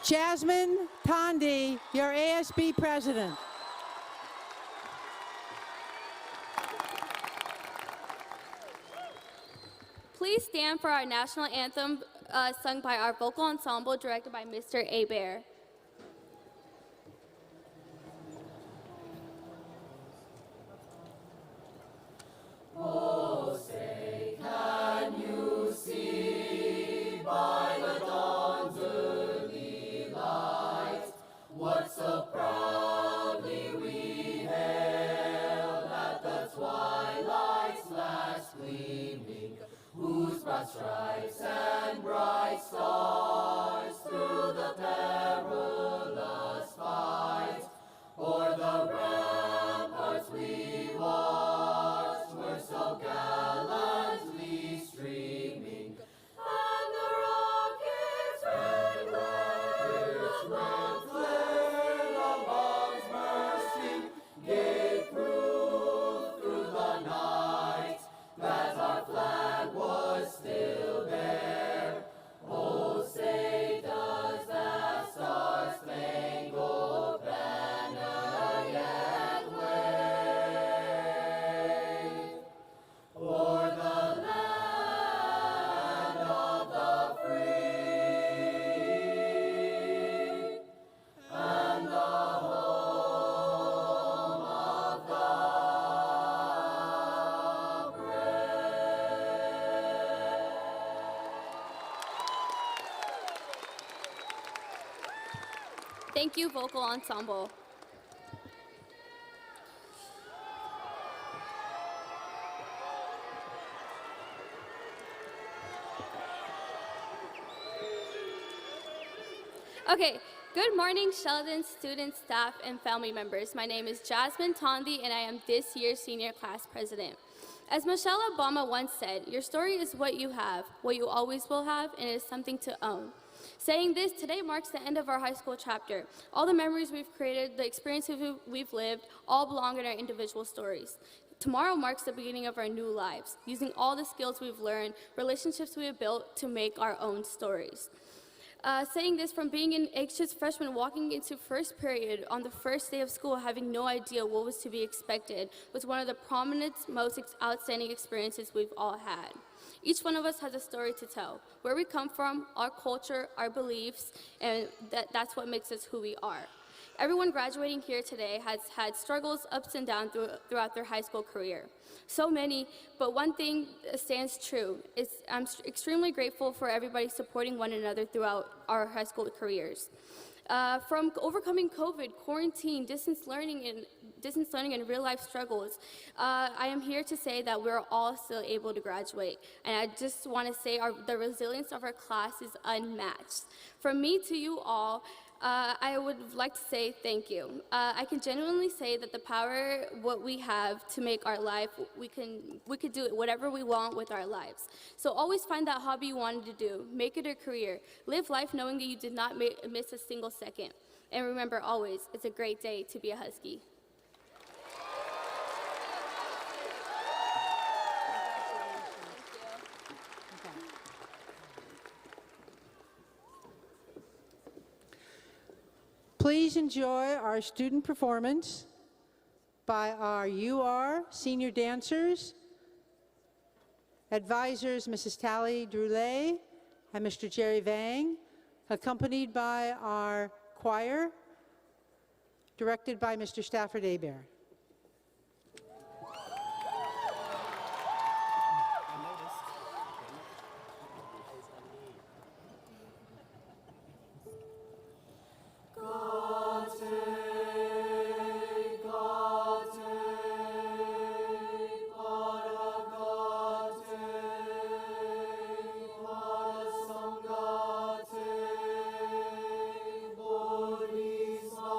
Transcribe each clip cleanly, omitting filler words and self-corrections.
Jasmine Tondi, your ASB president. Please stand for our national anthem sung by our vocal ensemble directed by Mr. Bear. Oh, say, can you see by the dawn's early light what so proudly we hailed at the twilight's last gleaming, whose broad stripes and bright stars through the perilous fight o'er the ramparts we watched were so gallantly streaming, and the rockets' red flare, the bombs bursting, gave proof through the night that our flag was still there. Oh, say does that star-spangled banner yet wave o'er the land of the free and the home of the Thank you, vocal ensemble. Okay, good morning, Sheldon students, staff, and family members. My name is Jasmine Tondi, and I am this year's senior class president. As Michelle Obama once said, your story is what you have, what you always will have, and it is something to own. Saying this, today marks the end of our high school chapter. All the memories we've created, the experiences we've lived, all belong in our individual stories. Tomorrow marks the beginning of our new lives, using all the skills we've learned, relationships we have built to make our own stories. Saying this from being an anxious freshman walking into first period on the first day of school, having no idea what was to be expected, was one of the prominent, most outstanding experiences we've all had. Each one of us has a story to tell, where we come from, our culture, our beliefs, and that's what makes us who we are. Everyone graduating here today has had struggles, ups and downs throughout their high school career. So many, but one thing stands true. I'm extremely grateful for everybody supporting one another throughout our high school careers. From overcoming COVID, quarantine, distance learning, and real-life struggles, I am here to say that we're all still able to graduate. And I just want to say the resilience of our class is unmatched. From me to you all, I would like to say thank you. I can genuinely say that the power, what we have to make our life, we could do whatever we want with our lives. So always find that hobby you wanted to do, make it a career, live life knowing that you did not miss a single second. And remember always, it's a great day to be a Husky. Please enjoy our student performance by our UR senior dancers, advisors Mrs. Tally Droulet and Mr. Jerry Vang, accompanied by our choir, directed by Mr. Stafford Hebert. Bodhisattva.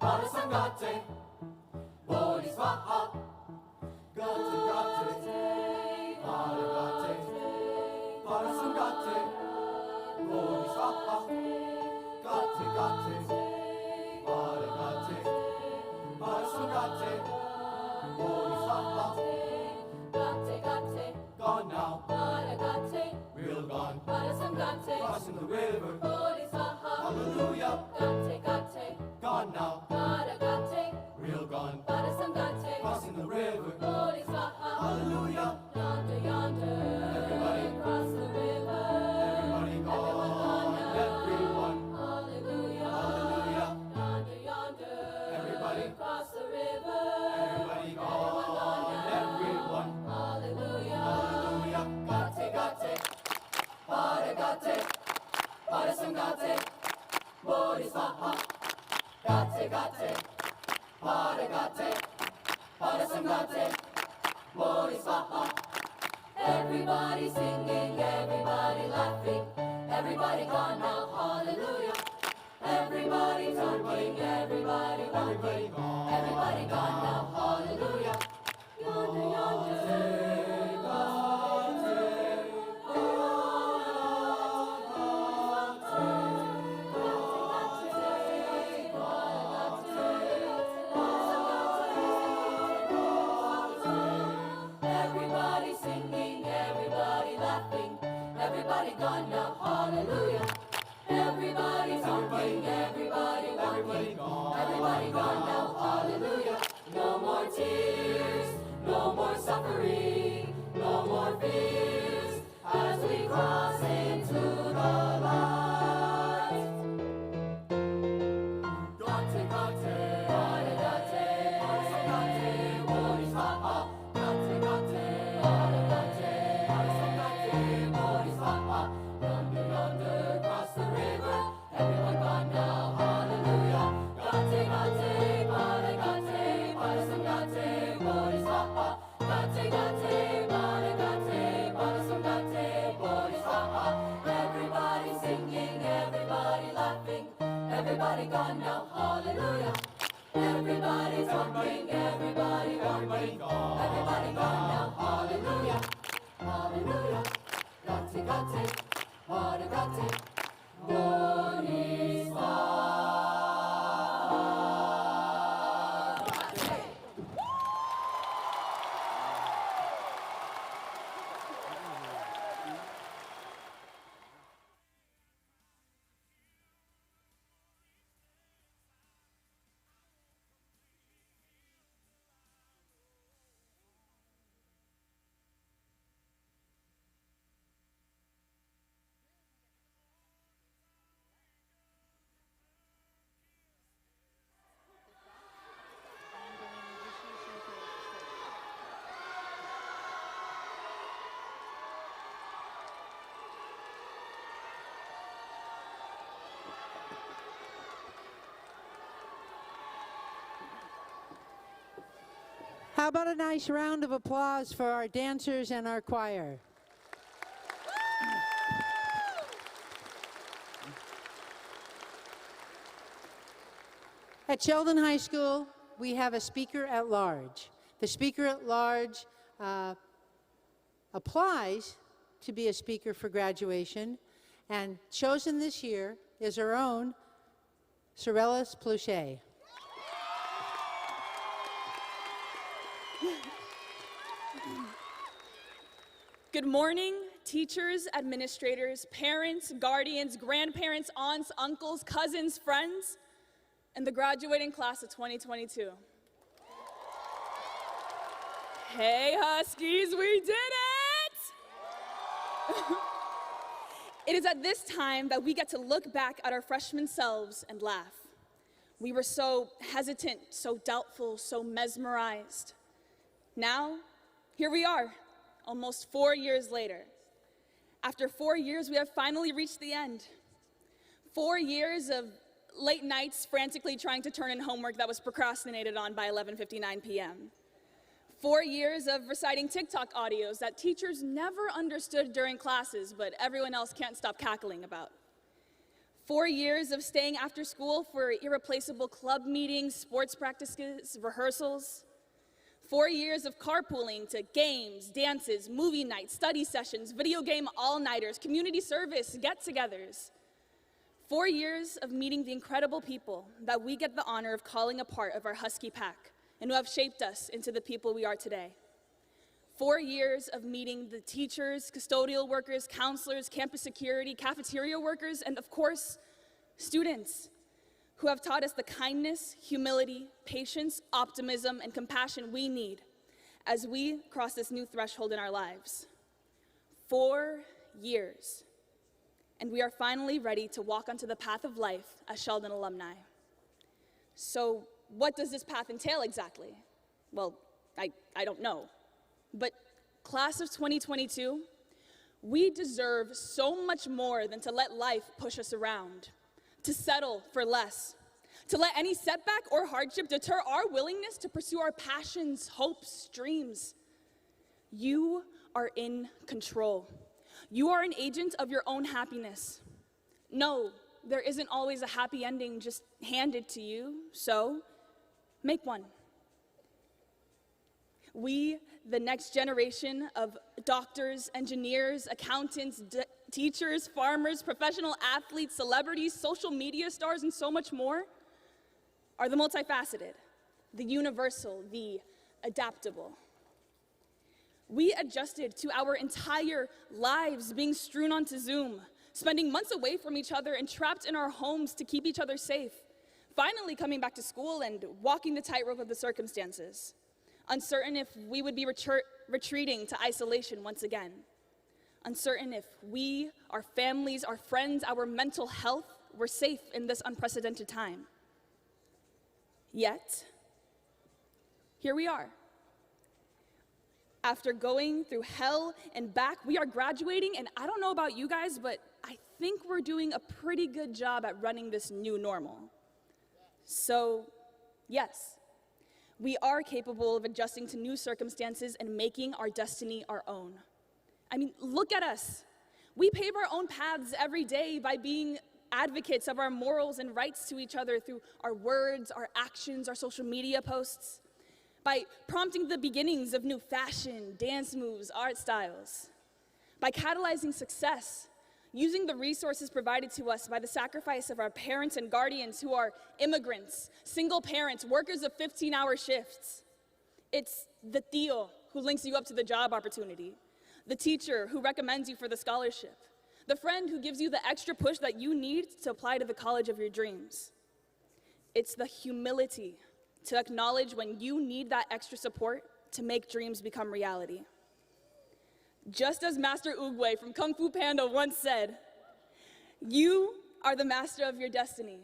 Parasangate, Bodhisattva, Gate, Paragate, Parasangate, Bodhisattva, Gate, Paragate, Parasangate, Bodhisattva, gone now, real gone, crossing the river, hallelujah, gone now, real gone, crossing the river, hallelujah, everybody cross the river, everybody gone, everyone, hallelujah, everybody cross the river, everybody gone, everyone, hallelujah, gate, paragate, parasangate, bodhisattva, gate, paragate, parasangate, bodhisattva. Everybody singing, everybody laughing, everybody gone now, hallelujah. Everybody talking, everybody walking, everybody gone now, hallelujah. Yonder, everybody singing, everybody laughing, everybody gone now, hallelujah. Everybody talking, everybody walking, everybody gone now, hallelujah. No more tears, no more suffering, no more fears, as we cross into the light. Gate, paragate, parasangate, bodhisattva, gate, paragate, parasangate, bodhisattva. Yonder, cross the river, everyone gone now, hallelujah. Gate, paragate, parasangate, bodhisattva, gate, paragate, parasangate, bodhisattva. Everybody singing, everybody laughing, everybody gone now, hallelujah. Everybody talking, everybody walking, everybody gone now, hallelujah. Hallelujah. Gate, paragate, bodhisattva. How about a nice round of applause for our dancers and our choir? At Sheldon High School, we have a speaker at large. The speaker at large applies to be a speaker for graduation, and chosen this year is our own Sorellis Pluchet. Good morning, teachers, administrators, parents, guardians, grandparents, aunts, uncles, cousins, friends, and the graduating class of 2022. Hey, Huskies, we did it! It is at this time that we get to look back at our freshman selves and laugh. We were so hesitant, so doubtful, so mesmerized. Now, here we are, almost 4 years later. After 4 years, we have finally reached the end. 4 years of late nights frantically trying to turn in homework that was procrastinated on by 11:59 p.m. 4 years of reciting TikTok audios that teachers never understood during classes, but everyone else can't stop cackling about. 4 years of staying after school for irreplaceable club meetings, sports practices, rehearsals. 4 years of carpooling to games, dances, movie nights, study sessions, video game all-nighters, community service, get-togethers. 4 years of meeting the incredible people that we get the honor of calling a part of our Husky Pack and who have shaped us into the people we are today. 4 years of meeting the teachers, custodial workers, counselors, campus security, cafeteria workers, and of course, students who have taught us the kindness, humility, patience, optimism, and compassion we need as we cross this new threshold in our lives. 4 years, and we are finally ready to walk onto the path of life as Sheldon alumni. So what does this path entail exactly? Well, I don't know. But class of 2022, we deserve so much more than to let life push us around, to settle for less, to let any setback or hardship deter our willingness to pursue our passions, hopes, dreams. You are in control. You are an agent of your own happiness. No, there isn't always a happy ending just handed to you, so make one. We, the next generation of doctors, engineers, accountants, teachers, farmers, professional athletes, celebrities, social media stars, and so much more, are the multifaceted, the universal, the adaptable. We adjusted to our entire lives being strewn onto Zoom, spending months away from each other and trapped in our homes to keep each other safe, finally coming back to school and walking the tightrope of the circumstances, uncertain if we would be retreating to isolation once again, uncertain if we, our families, our friends, our mental health were safe in this unprecedented time. Yet, here we are. After going through hell and back, we are graduating, and I don't know about you guys, but I think we're doing a pretty good job at running this new normal. So, yes, we are capable of adjusting to new circumstances and making our destiny our own. I mean, look at us. We pave our own paths every day by being advocates of our morals and rights to each other through our words, our actions, our social media posts, by prompting the beginnings of new fashion, dance moves, art styles, by catalyzing success, using the resources provided to us by the sacrifice of our parents and guardians who are immigrants, single parents, workers of 15-hour shifts. It's the tío who links you up to the job opportunity, the teacher who recommends you for the scholarship, the friend who gives you the extra push that you need to apply to the college of your dreams. It's the humility to acknowledge when you need that extra support to make dreams become reality. Just as Master Oogway from Kung Fu Panda once said, you are the master of your destiny.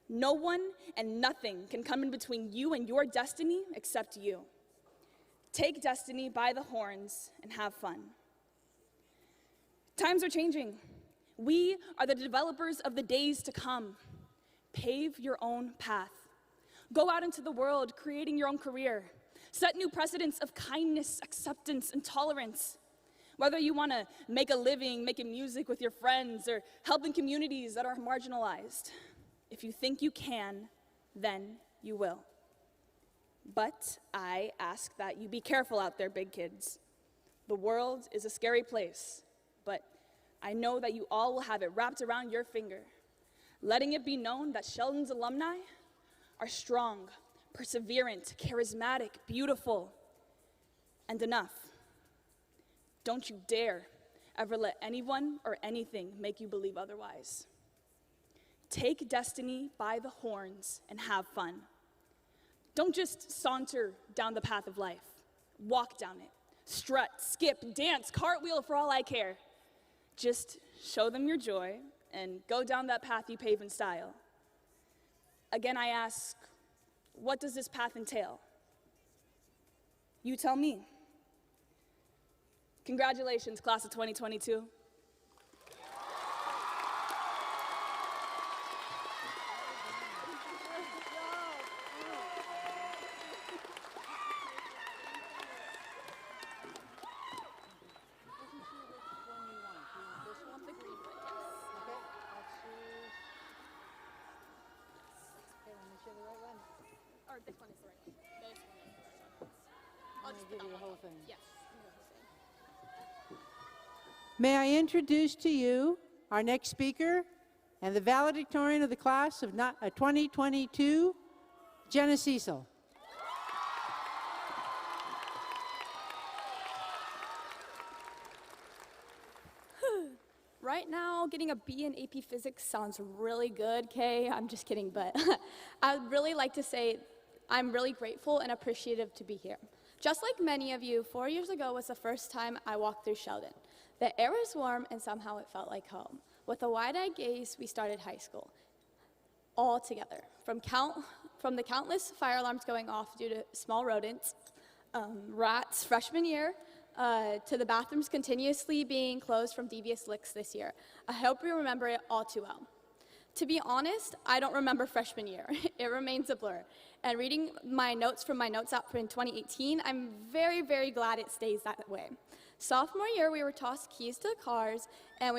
No one and nothing can come in between you and your destiny except you. Take destiny by the horns and have fun. Times are changing. We are the developers of the days to come. Pave your own path. Go out into the world, creating your own career. Set new precedents of kindness, acceptance, and tolerance. Whether you want to make a living making music with your friends or helping communities that are marginalized, if you think you can, then you will. But I ask that you be careful out there, big kids. The world is a scary place, but I know that you all will have it wrapped around your finger, letting it be known that Sheldon's alumni are strong, perseverant, charismatic, beautiful, and enough. Don't you dare ever let anyone or anything make you believe otherwise. Take destiny by the horns and have fun. Don't just saunter down the path of life. Walk down it. Strut, skip, dance, cartwheel for all I care. Just show them your joy and go down that path you pave in style. Again, I ask, what does this path entail? You tell me. Congratulations, class of 2022. or this one is the right one. This one is the right one. I'll just give put you that the one whole up. thing. Yes. I'm gonna do the same. May I introduce to you our next speaker and the valedictorian of the class of 2022, Jenna Cecil. Right now, getting a B in AP Physics sounds really good, Kay. I'm just kidding, but I'd really like to say I'm really grateful and appreciative to be here. Just like many of you, 4 years ago was the first time I walked through Sheldon. The air was warm and somehow it felt like home. With a wide-eyed gaze, we started high school, all together. From the countless fire alarms going off due to small rodents, rats freshman year, to the bathrooms continuously being closed from devious licks this year. I hope you remember it all too well. To be honest, I don't remember freshman year. It remains a blur. And reading my notes from my notes app in 2018, I'm very, very glad it stays that way. Sophomore year, we were tossed keys to cars, and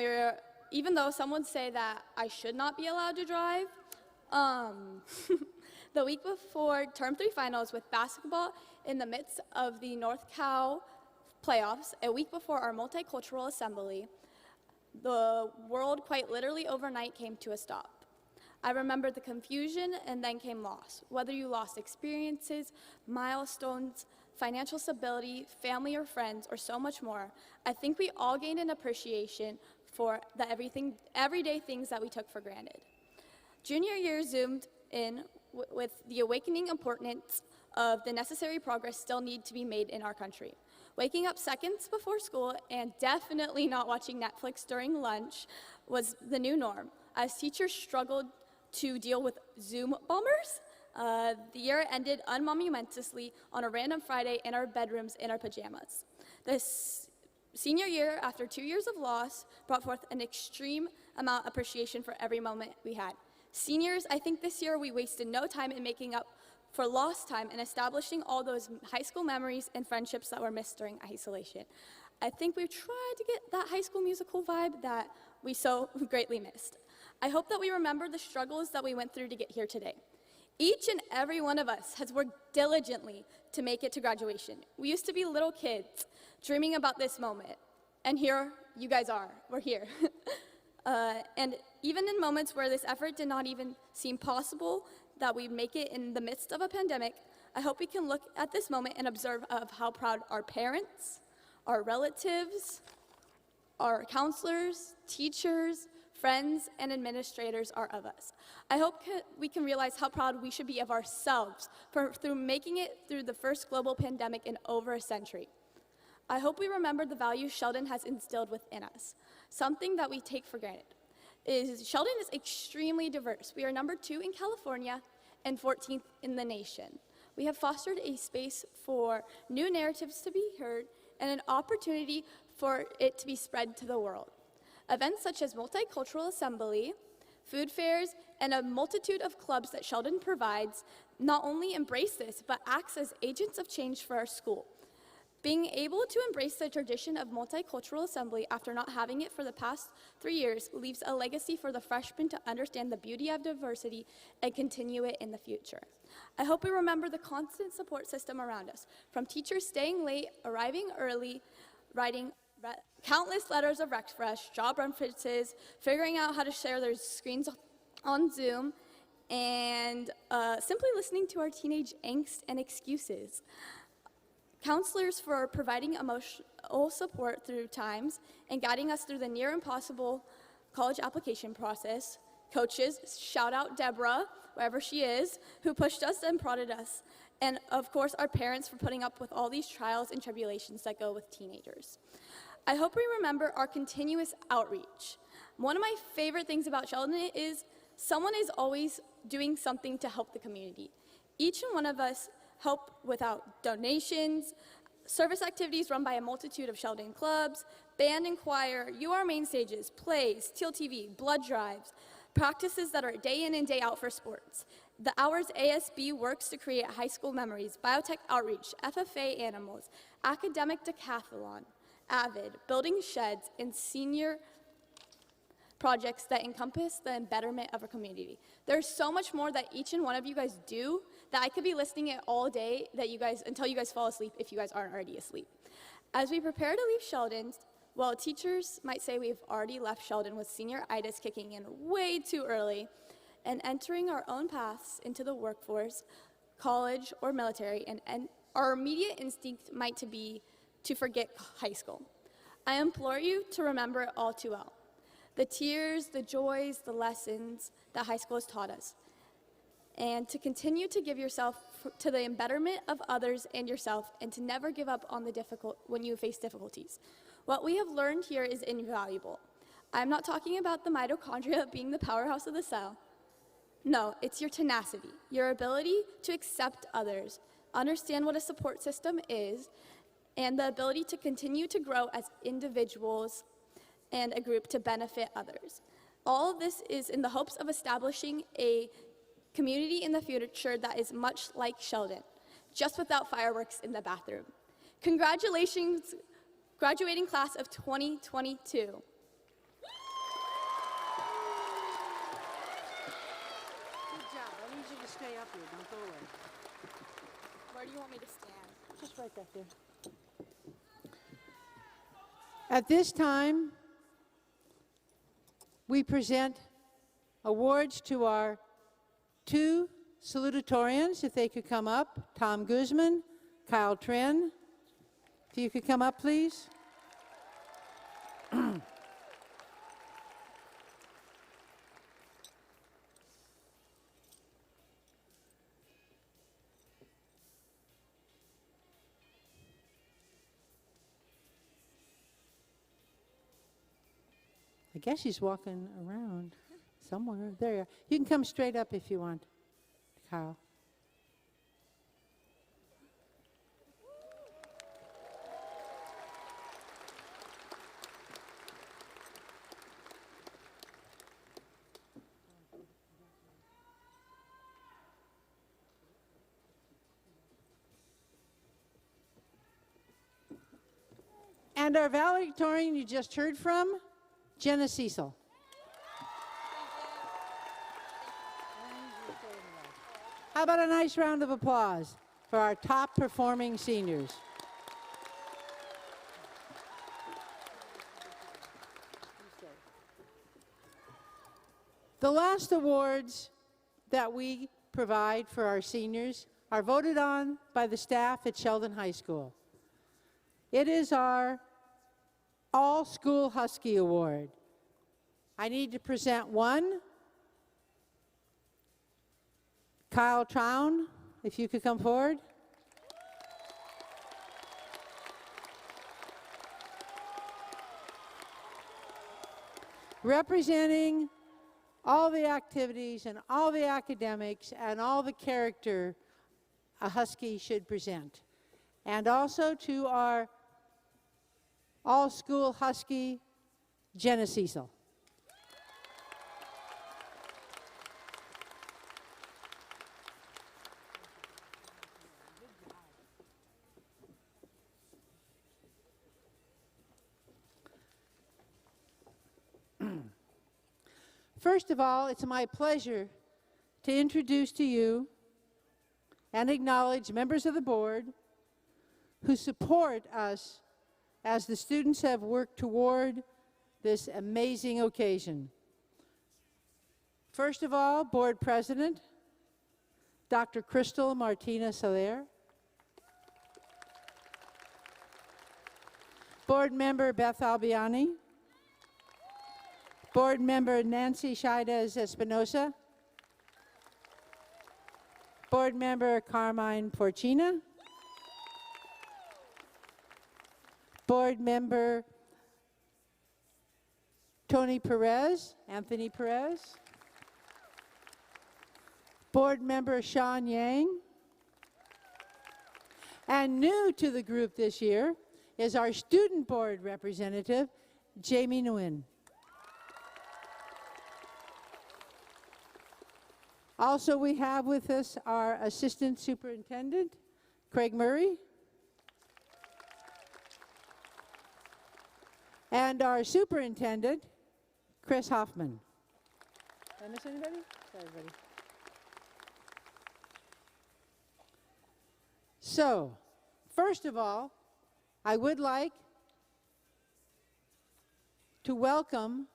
even though some would say that I should not be allowed to drive, the week before Term 3 finals with basketball in the midst of the North Cal playoffs, a week before our multicultural assembly, the world quite literally overnight came to a stop. I remember the confusion and then came loss. Whether you lost experiences, milestones, financial stability, family or friends, or so much more, I think we all gained an appreciation for the everyday things that we took for granted. Junior year zoomed in with the awakening importance of the necessary progress still need to be made in our country. Waking up seconds before school and definitely not watching Netflix during lunch was the new norm, as teachers struggled to deal with Zoom bombers. The year ended unmonumentously on a random Friday in our bedrooms in our pajamas. This senior year, after 2 years of loss, brought forth an extreme amount of appreciation for every moment we had. Seniors, I think this year we wasted no time in making up for lost time and establishing all those high school memories and friendships that were missed during isolation. I think we've tried to get that High School Musical vibe that we so greatly missed. I hope that we remember the struggles that we went through to get here today. Each and every one of us has worked diligently to make it to graduation. We used to be little kids dreaming about this moment, and here you guys are, we're here. And even in moments where this effort did not even seem possible, that we make it in the midst of a pandemic, I hope we can look at this moment and observe of how proud our parents, our relatives, our counselors, teachers, friends, and administrators are of us. I hope we can realize how proud we should be of ourselves through making it through the first global pandemic in over a century. I hope we remember the values Sheldon has instilled within us. Something that we take for granted is Sheldon is extremely diverse. We are number 2 in California and 14th in the nation. We have fostered a space for new narratives to be heard and an opportunity for it to be spread to the world. Events such as Multicultural Assembly, food fairs, and a multitude of clubs that Sheldon provides not only embrace this, but acts as agents of change for our school. Being able to embrace the tradition of Multicultural Assembly after not having it for the past 3 years leaves a legacy for the freshmen to understand the beauty of diversity and continue it in the future. I hope we remember the constant support system around us, from teachers staying late, arriving early, writing countless letters of refresh, job references, figuring out how to share their screens on Zoom, and simply listening to our teenage angst and excuses. Counselors for providing emotional support through times and guiding us through the near impossible college application process. Coaches, shout out Deborah, wherever she is, who pushed us and prodded us. And of course, our parents for putting up with all these trials and tribulations that go with teenagers. I hope we remember our continuous outreach. One of my favorite things about Sheldon is someone is always doing something to help the community. Each and one of us help without donations, service activities run by a multitude of Sheldon clubs, band and choir, UR main stages, plays, Teal TV, blood drives, practices that are day in and day out for sports. The hours ASB works to create high school memories, biotech outreach, FFA animals, academic decathlon, AVID, building sheds, and senior projects that encompass the betterment of our community. There's so much more that each and one of you guys do that I could be listening it all day until you guys fall asleep if you guys aren't already asleep. As we prepare to leave Sheldon, well, teachers might say we've already left Sheldon with senioritis kicking in way too early and entering our own paths into the workforce, college, or military, and our immediate instinct might be to forget high school. I implore you to remember it all too well. The tears, the joys, the lessons that high school has taught us. And to continue to give yourself to the embetterment of others and yourself, and to never give up on when you face difficulties. What we have learned here is invaluable. I'm not talking about the mitochondria being the powerhouse of the cell. No, it's your tenacity, your ability to accept others, understand what a support system is, and the ability to continue to grow as individuals and a group to benefit others. All of this is in the hopes of establishing a community in the future that is much like Sheldon, just without fireworks in the bathroom. Congratulations, graduating class of 2022. Good job. I need you to stay up here. Don't go away. Where do you want me to stand? Just right back there. At this time, we present awards to our two salutatorians, if they could come up. Tom Guzman, Kyle Tren. If you could come up, please. I guess he's walking around somewhere. There you are. You can come straight up if you want, Kyle. And our valedictorian you just heard from, Jenna Cecil. How about a nice round of applause for our top performing seniors? The last awards that we provide for our seniors are voted on by the staff at Sheldon High School. It is our All-School Husky Award. I need to present one. Kyle Trown, if you could come forward. Representing all the activities and all the academics and all the character a Husky should present. And also to our all-school Husky, Jenna Cecil. First of all, it's my pleasure to introduce to you and acknowledge members of the board who support us as the students have worked toward this amazing occasion. First of all, Board President, Dr. Crystal Martina Soler. Board Member Beth Albiani. Board Member Nancy Chaidez Espinosa. Board Member Carmine Porcina. Board Member Tony Perez, Anthony Perez. Board Member Sean Yang. And new to the group this year is our Student Board representative, Jamie Nguyen. Also, we have with us our Assistant Superintendent, Craig Murray, and our Superintendent, Chris Hoffman. Did I miss anybody? Sorry, everybody. So, first of all, I would like to welcome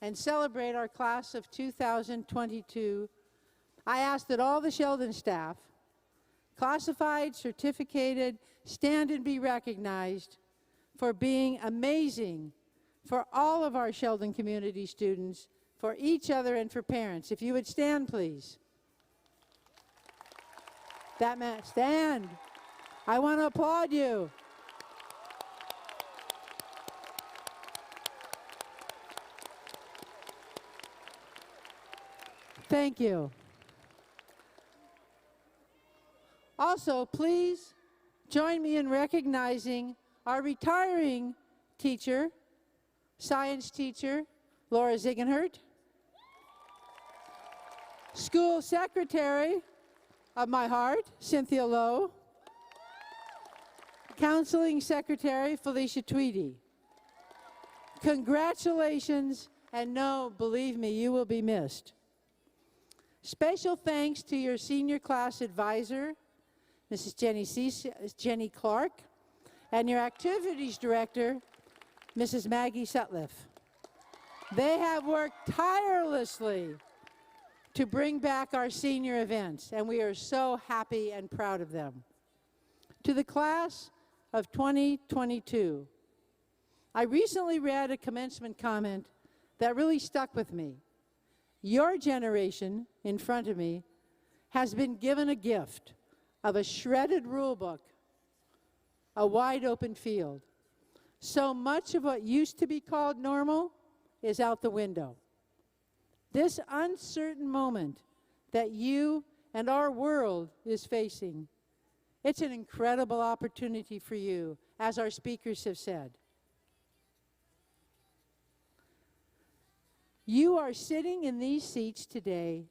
and celebrate our class of 2022. I ask that all the Sheldon staff, classified, certificated, stand and be recognized for being amazing for all of our Sheldon community students, for each other, and for parents. If you would stand, please. That man, stand. I want to applaud you. Thank you. Also, please join me in recognizing our retiring teacher, science teacher, Laura Ziegenhert, school secretary of my heart, Cynthia Lowe, counseling secretary, Felicia Tweedy. Congratulations, and no, believe me, you will be missed. Special thanks to your senior class advisor, Mrs. Jenny Clark, and your activities director, Mrs. Maggie Sutliff. They have worked tirelessly to bring back our senior events, and we are so happy and proud of them. To the class of 2022, I recently read a commencement comment that really stuck with me. Your generation in front of me has been given a gift of a shredded rule book, a wide open field. So much of what used to be called normal is out the window. This uncertain moment that you and our world is facing, it's an incredible opportunity for you, as our speakers have said. You are sitting in these seats today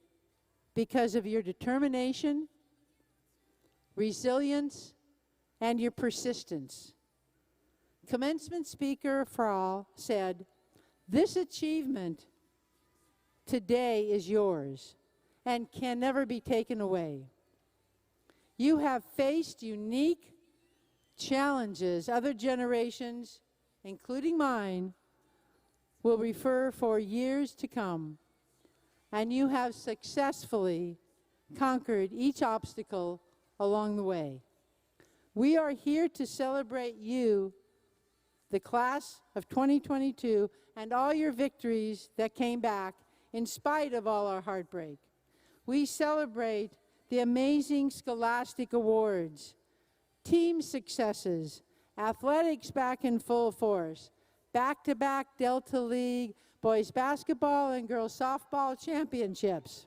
because of your determination, resilience, and your persistence. Commencement speaker Frall said, "This achievement today is yours and can never be taken away. You have faced unique challenges other generations, including mine, will refer for years to come, and you have successfully conquered each obstacle along the way. We are here to celebrate you, the class of 2022, and all your victories that came back in spite of all our heartbreak. We celebrate the amazing scholastic awards, team successes, athletics back in full force, back-to-back Delta League, boys basketball and girls softball championships.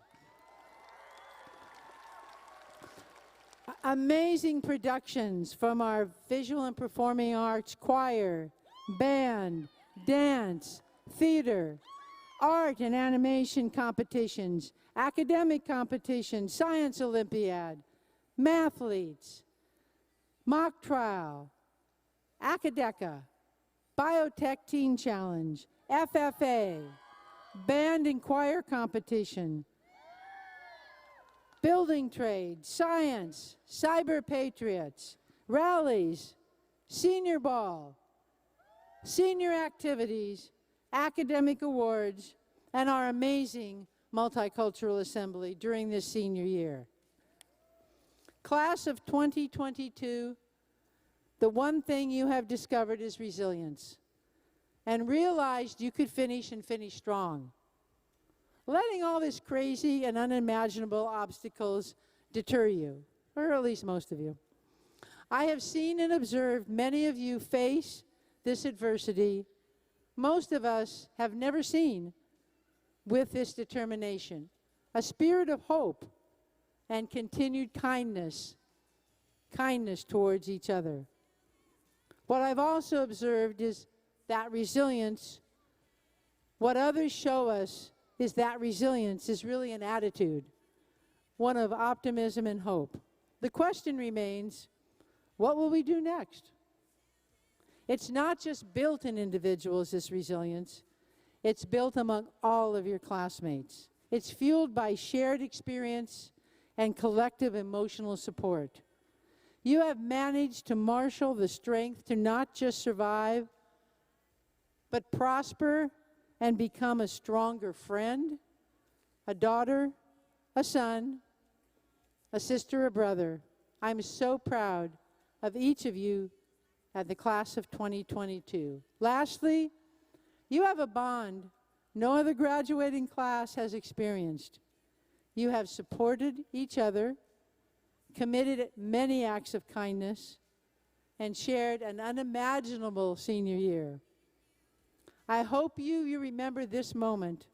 Amazing productions from our visual and performing arts choir, band, dance, theater, art and animation competitions, academic competitions, science olympiad, mathletes, mock trial, Acadeka, Biotech Teen Challenge, FFA, band and choir competition, building trade, science, cyber patriots, rallies, senior ball, senior activities, academic awards, and our amazing multicultural assembly during this senior year. Class of 2022, the one thing you have discovered is resilience, and realized you could finish and finish strong. Letting all this crazy and unimaginable obstacles deter you, or at least most of you. I have seen and observed many of you face this adversity most of us have never seen with this determination, a spirit of hope and continued kindness towards each other. What I've also observed is that resilience, what others show us is that resilience is really an attitude, one of optimism and hope. The question remains, what will we do next? It's not just built in individuals, this resilience. It's built among all of your classmates. It's fueled by shared experience and collective emotional support. You have managed to marshal the strength to not just survive, but prosper and become a stronger friend, a daughter, a son, a sister, a brother. I'm so proud of each of you at the class of 2022. Lastly, you have a bond no other graduating class has experienced. You have supported each other, committed many acts of kindness, and shared an unimaginable senior year. I hope you remember this moment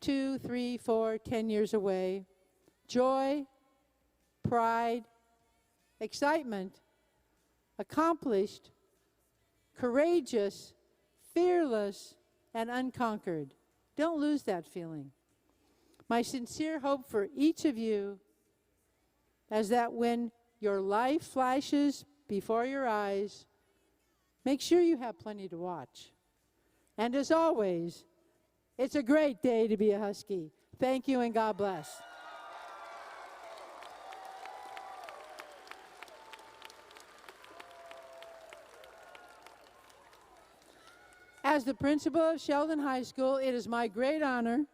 2, 3, 4, 10 years away. Joy, pride, excitement, accomplished, courageous, fearless, and unconquered. Don't lose that feeling. My sincere hope for each of you is that when your life flashes before your eyes, make sure you have plenty to watch. And as always, it's a great day to be a Husky. Thank you and God bless. As the principal of Sheldon High School, it is my great honor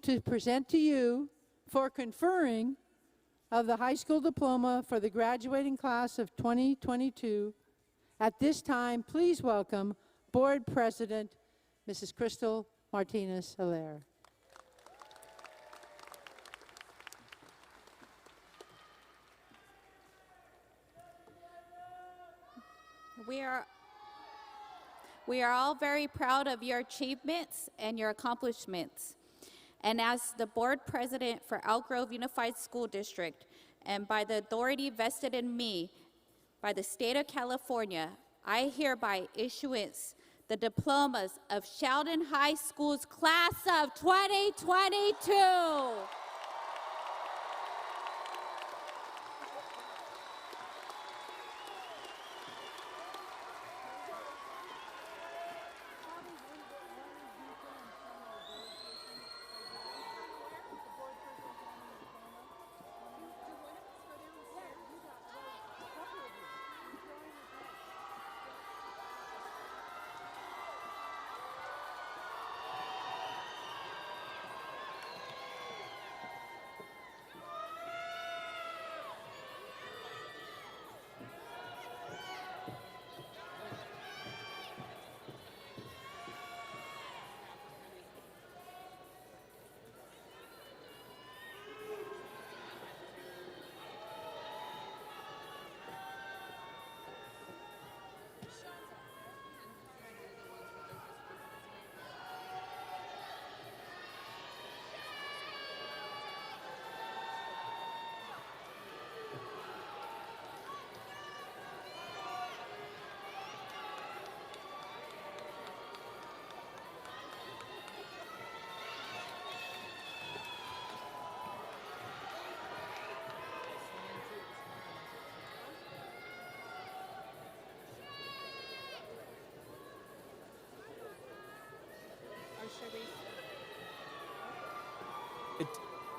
to present to you for conferring of the high school diploma for the graduating class of 2022. At this time, please welcome Board President, Mrs. Crystal Martinez-Hilaire. We are all very proud of your achievements and your accomplishments. And as the board president for Elk Grove Unified School District, and by the authority vested in me by the state of California, I hereby issuance the diplomas of Sheldon High School's class of 2022.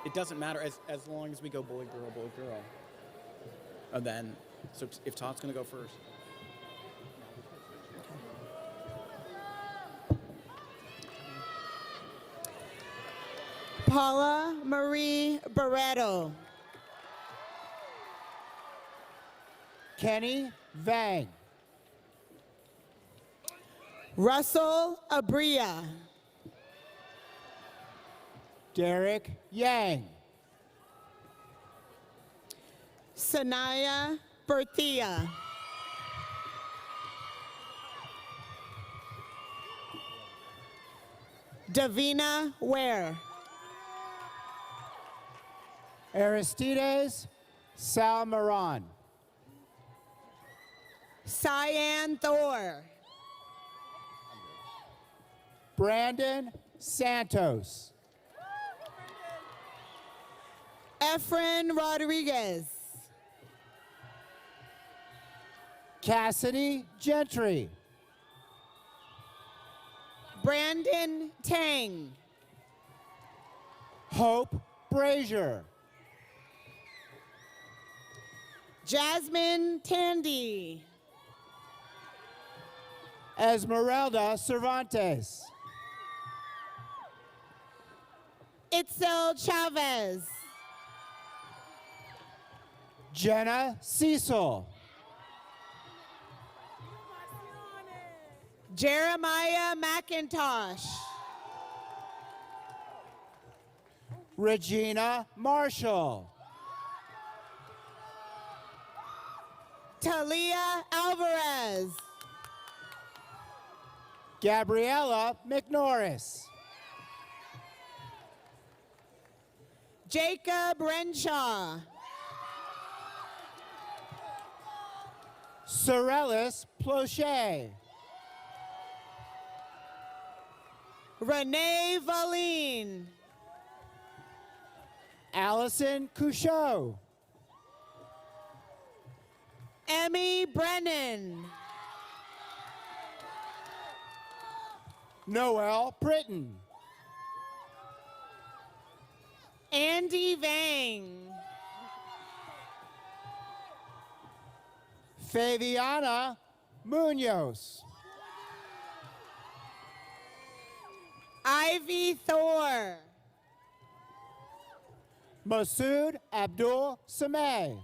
It doesn't matter as long as we go boy, girl, boy, girl. And then, so if Todd's going to go first. Paula Marie Barreto. Kenny Vang. Russell Abria. Derek Yang. Sanaya Berthia. Davina Ware. Aristides Salmaran. Cyan Thor. Brandon Santos. Efren Rodriguez. Cassidy Gentry. Brandon Tang. Hope Brazier. Jasmine Tandy. Esmeralda Cervantes. Itzel Chavez. Jenna Cecil. Jeremiah McIntosh. Regina Marshall. Talia Alvarez. Gabriella McNorris. Jacob Renshaw. Sorellis Plochet. Renee Valine. Allison Couchot. Emmy Brennan. Noel Britton. Andy Vang. Fabiana Munoz. Ivy Thor. Masood Abdul Sameh.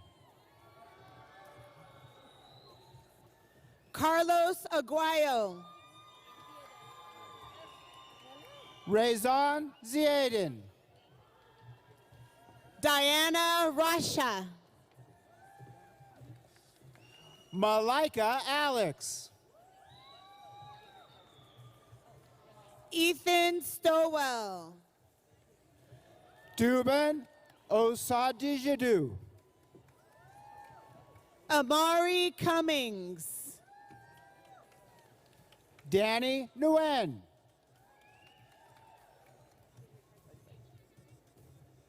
Carlos Aguayo. Rezan Ziadin. Diana Rasha. Malika Alex. Ethan Stowell. Dubin Osadijadu. Amari Cummings. Danny Nguyen.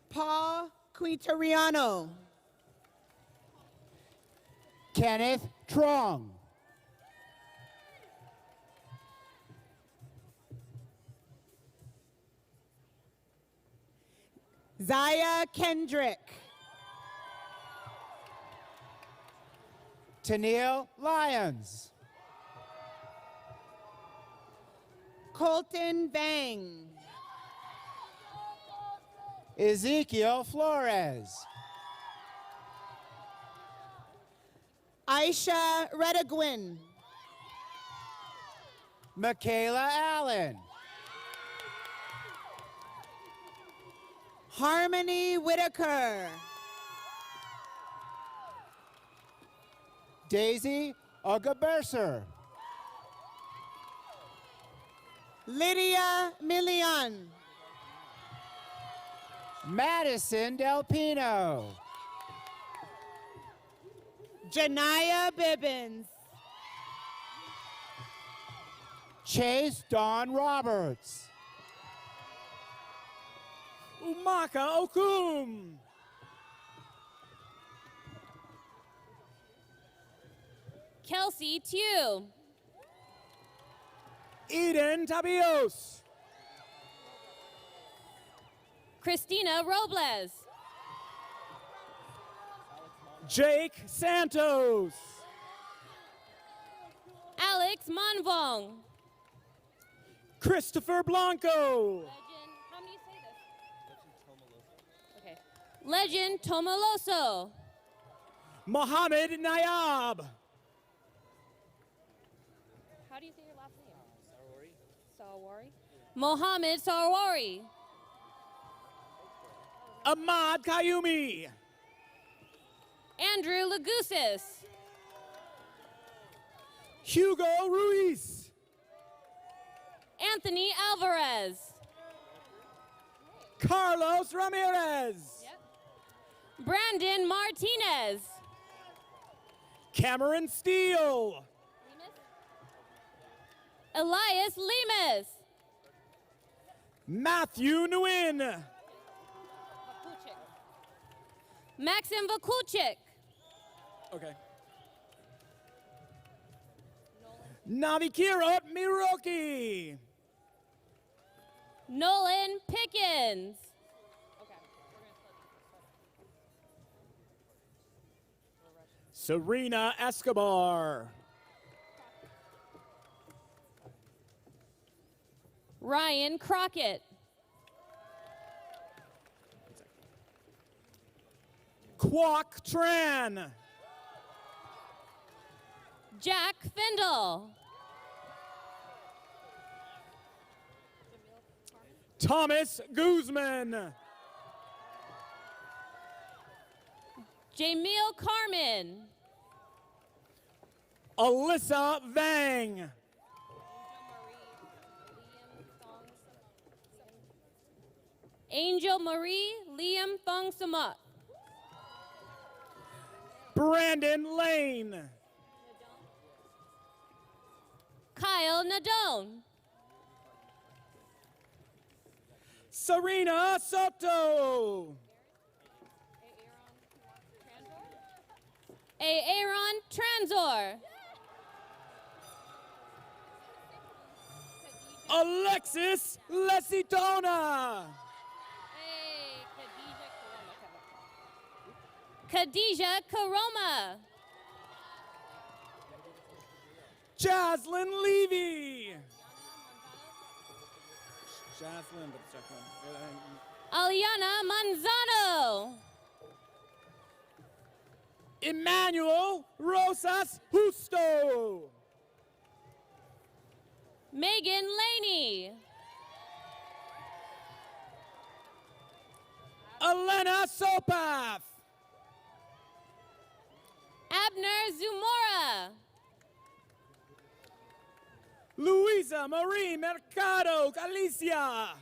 Paul Quinteriano. Kenneth Trong. Zaya Kendrick. Tennille Lyons. Colton Bang. Ezekiel Flores. Aisha Redegwin. Michaela Allen. Harmony Whitaker. Daisy Ogaberser. Lydia Milian. Madison Del Pino. Janaya Bibbins. Chase Don Roberts. Umaka Okum. Kelsey Tew. Eden Tabios. Christina Robles. Jake Santos. Alex Monvong. Christopher Blanco. How many say this? Okay. Legend Tomaloso. Mohammed Nayab. How do you say your last name? Sawari. Mohammed Sarwari. Ahmad Kayumi. Andrew Lagusis. Hugo Ruiz. Anthony Alvarez. Carlos Ramirez. Brandon Martinez. Cameron Steele. Elias Lemus. Matthew Nguyen. Maxim Vakuchik. Okay. Navikira Miroki. Nolan Pickens. Serena Escobar. Ryan Crockett. Kwok Tran. Jack Findle. Thomas Guzman. Jamil Carmen. Alyssa Vang. Angel Marie Liam Thong Samut. Brandon Lane. Kyle Nadone. Serena Soto. Aaron Tranzor. Alexis Lesitona. Khadijah Karoma. Jaslyn Levy. Jaslyn, but second one. Aliana Manzano. Emmanuel Rosas Justo. Megan Laney. Elena Sopath. Abner Zumora. Luisa Marie Mercado Galicia.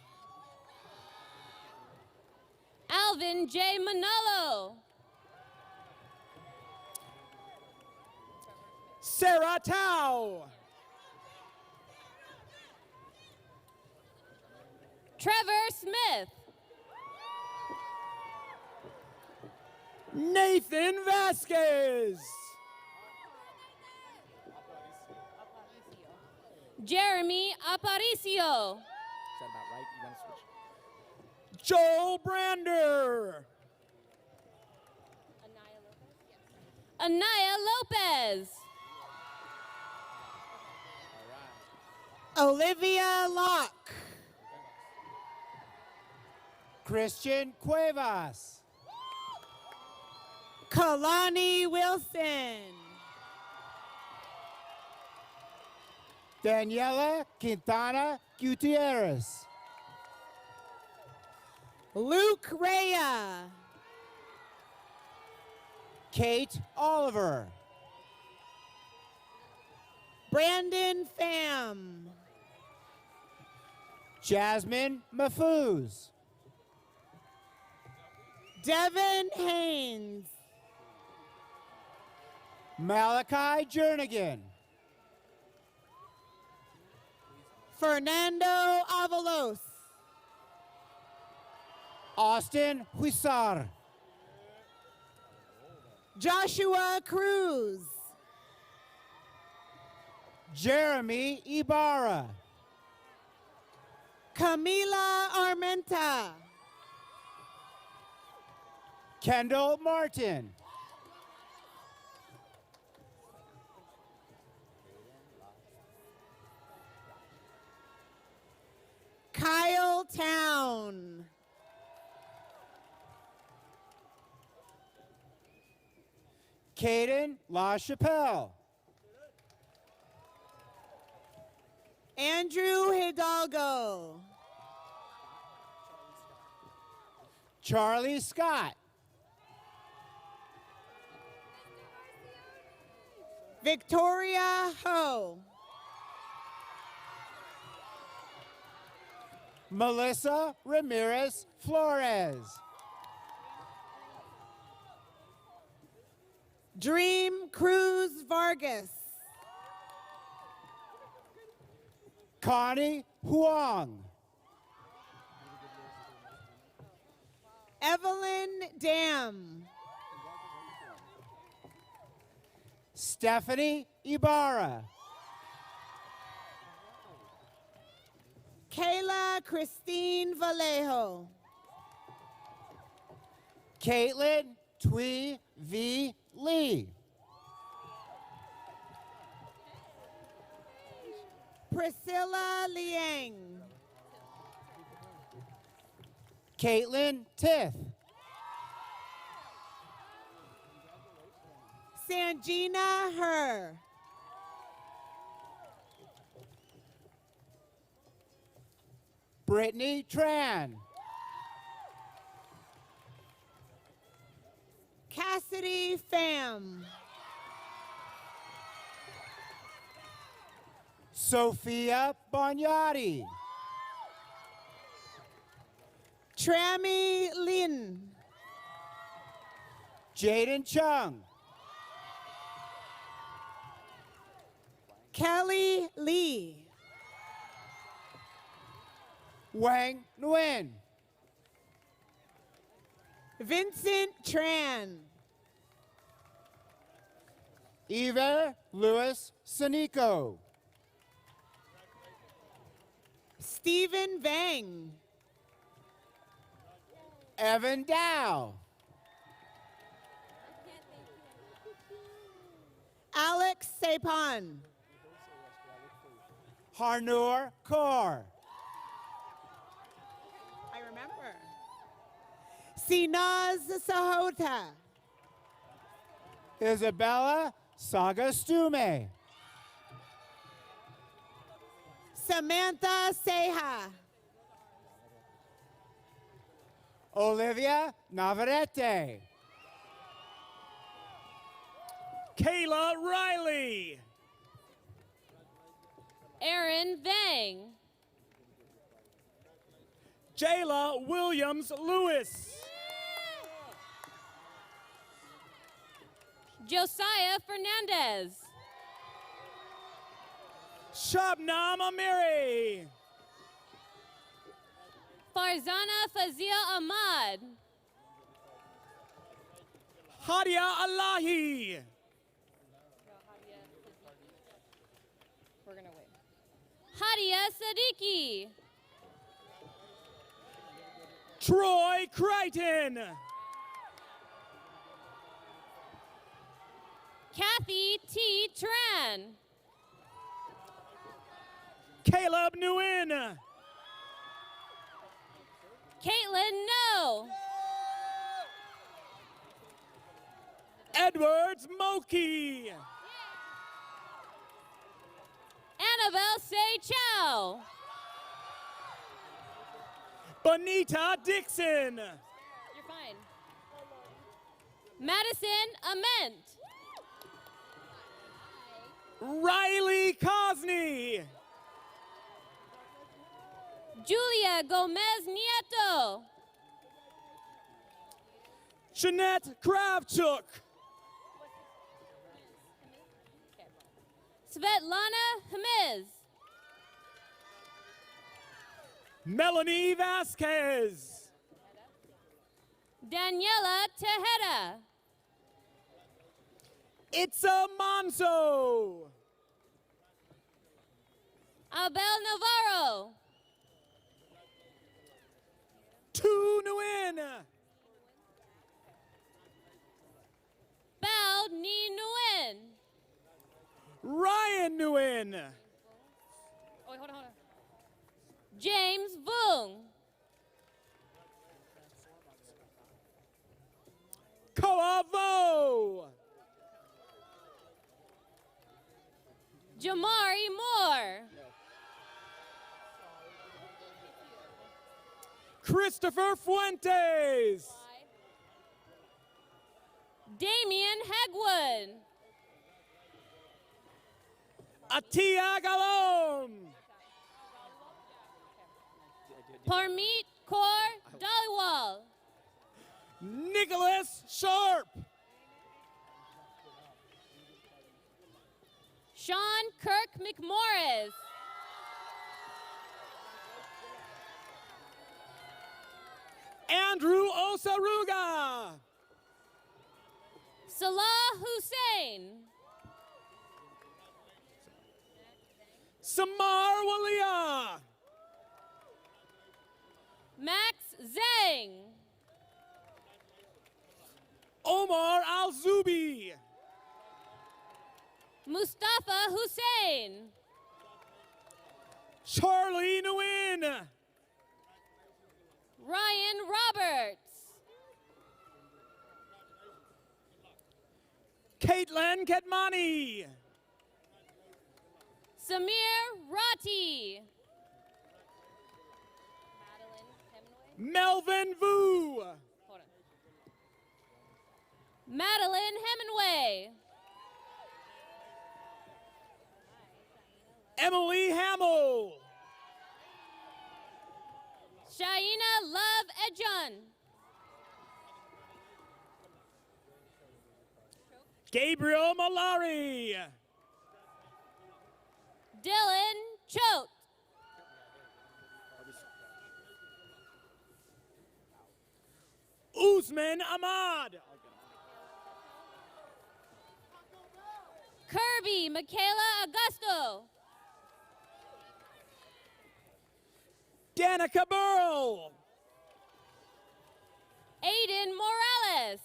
Alvin J. Manolo. Sarah Tao. Trevor Smith. Nathan Vasquez. Jeremy Aparicio. Is that about right? You want to switch? Joel Brander. Anaya Lopez. Olivia Locke. Christian Cuevas. Kalani Wilson. Daniela Quintana Gutierrez. Luke Rea. Kate Oliver. Brandon Pham. Jasmine Mahfouz. Devin Haynes. Malachi Jernigan. Fernando Avalos. Austin Huizar. Joshua Cruz. Jeremy Ibarra. Camila Armenta. Kendall Martin. Kyle Town. Caden LaChapelle. Andrew Hidalgo. Charlie Scott. Victoria Ho. Melissa Ramirez Flores. Dream Cruz Vargas. Connie Huang. Evelyn Dam. Stephanie Ibarra. Kayla Christine Vallejo. Caitlin Tui V. Lee. Priscilla Liang. Caitlin Tith. Sangina Her. Brittany Tran. Cassidy Pham. Sophia Bonyati. Trammy Lin. Jaden Chung. Kelly Lee. Wang Nguyen. Vincent Tran. Eva Lewis Sanico. Stephen Vang. Evan Dow. Alex Sapon. Harnoor Kaur. I remember. Sinaz Sahota. Isabella Sagastume. Samantha Seha. Olivia Navarrete. Kayla Riley. Aaron Vang. Jayla Williams Lewis. Josiah Fernandez. Shabnam Amiri. Farzana Fazil Ahmad. Hadia Alahi. We're gonna wait. Hadia Siddiqui. Troy Crichton. Kathy T. Tran. Caleb Nguyen. Caitlin No. Edwards Moki. Annabelle Say Chow. Bonita Dixon. You're fine. Madison Ament. Riley Cosney. Julia Gomez Nieto. Jeanette Kravchuk. Svetlana Hamiz. Melanie Vasquez. Daniela Tejeda. Itza Monzo. Abel Navarro. Tu Nguyen. Bao Ni Nguyen. Ryan Nguyen. Oh, wait, hold on. James Vung. Koa Vo. Jamari Moore. Christopher Fuentes. Damian Hegwood. Atia Galom. Parmeet Kaur Dhaliwal. Nicholas Sharp. Sean Kirk McMorris. Andrew Osaruga. Salah Hussein. Samar Walia. Max Zhang. Omar Al-Zubi. Mustafa Hussein. Charlie Nguyen. Ryan Roberts. Caitlin Ketmani. Samir Ratti. Melvin Vu. Madeline Hemingway. Emily Hamill. Shaina Love Edjun. Gabriel Malari. Dylan Choate. Usman Ahmad. Kirby Michaela Augusto. Danica Burl. Aiden Morales.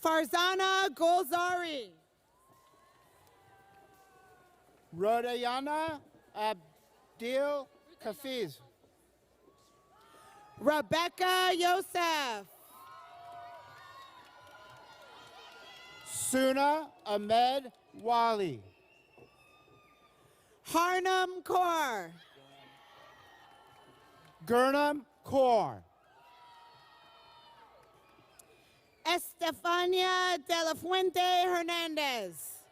Farzana Golzari. Rodayana Abdil Kafiz. Rebecca Yosef. Suna Ahmed Wali. Harnam Kaur. Gurnam Kaur. Estefania de la Fuente Hernandez.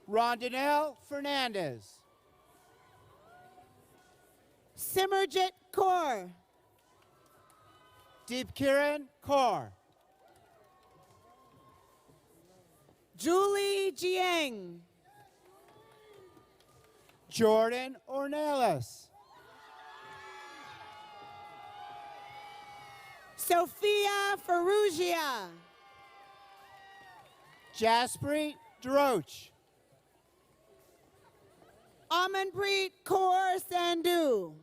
Rondinelle Fernandez. Simerjit Kaur. Deepkiran Kaur. Julie Jiang. Jordan Ornelas. Sophia Ferrugia. Jasprit Droch. Amanpreet Kaur Sandhu.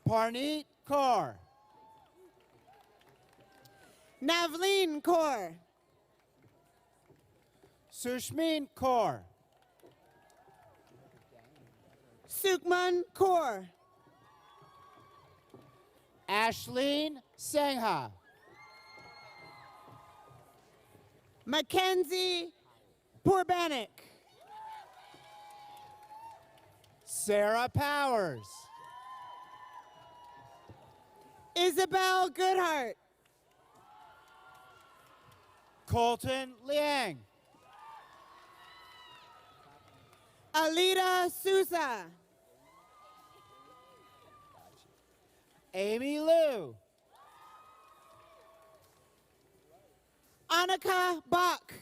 Parneet Kaur. Navleen Kaur. Sushmin Kaur. Sukman Kaur. Ashleen Sangha. Mackenzie Pourbanik. Sarah Powers. Isabel Goodhart. Colton Liang. Alita Sousa. Amy Liu. Annika Bach.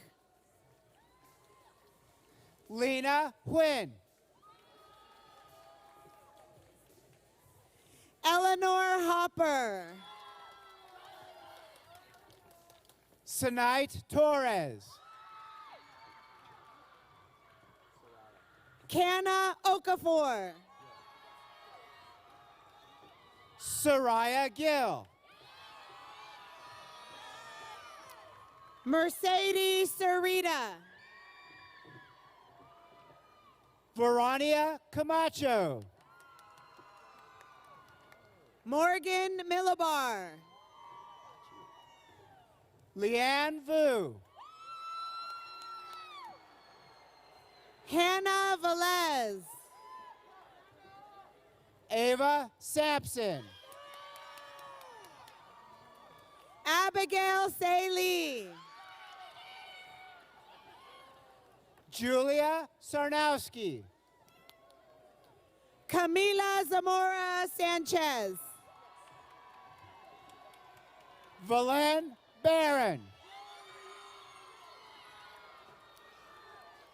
Lena Huynh. Eleanor Hopper. Sanait Torres. Canna Okafor. Soraya Gill. Mercedes Sarita. Veronia Camacho. Morgan Millibar. Leanne Vu. Hannah Velez. Ava Sampson. Abigail Saley. Julia Sarnowski. Camila Zamora Sanchez. Valen Barron.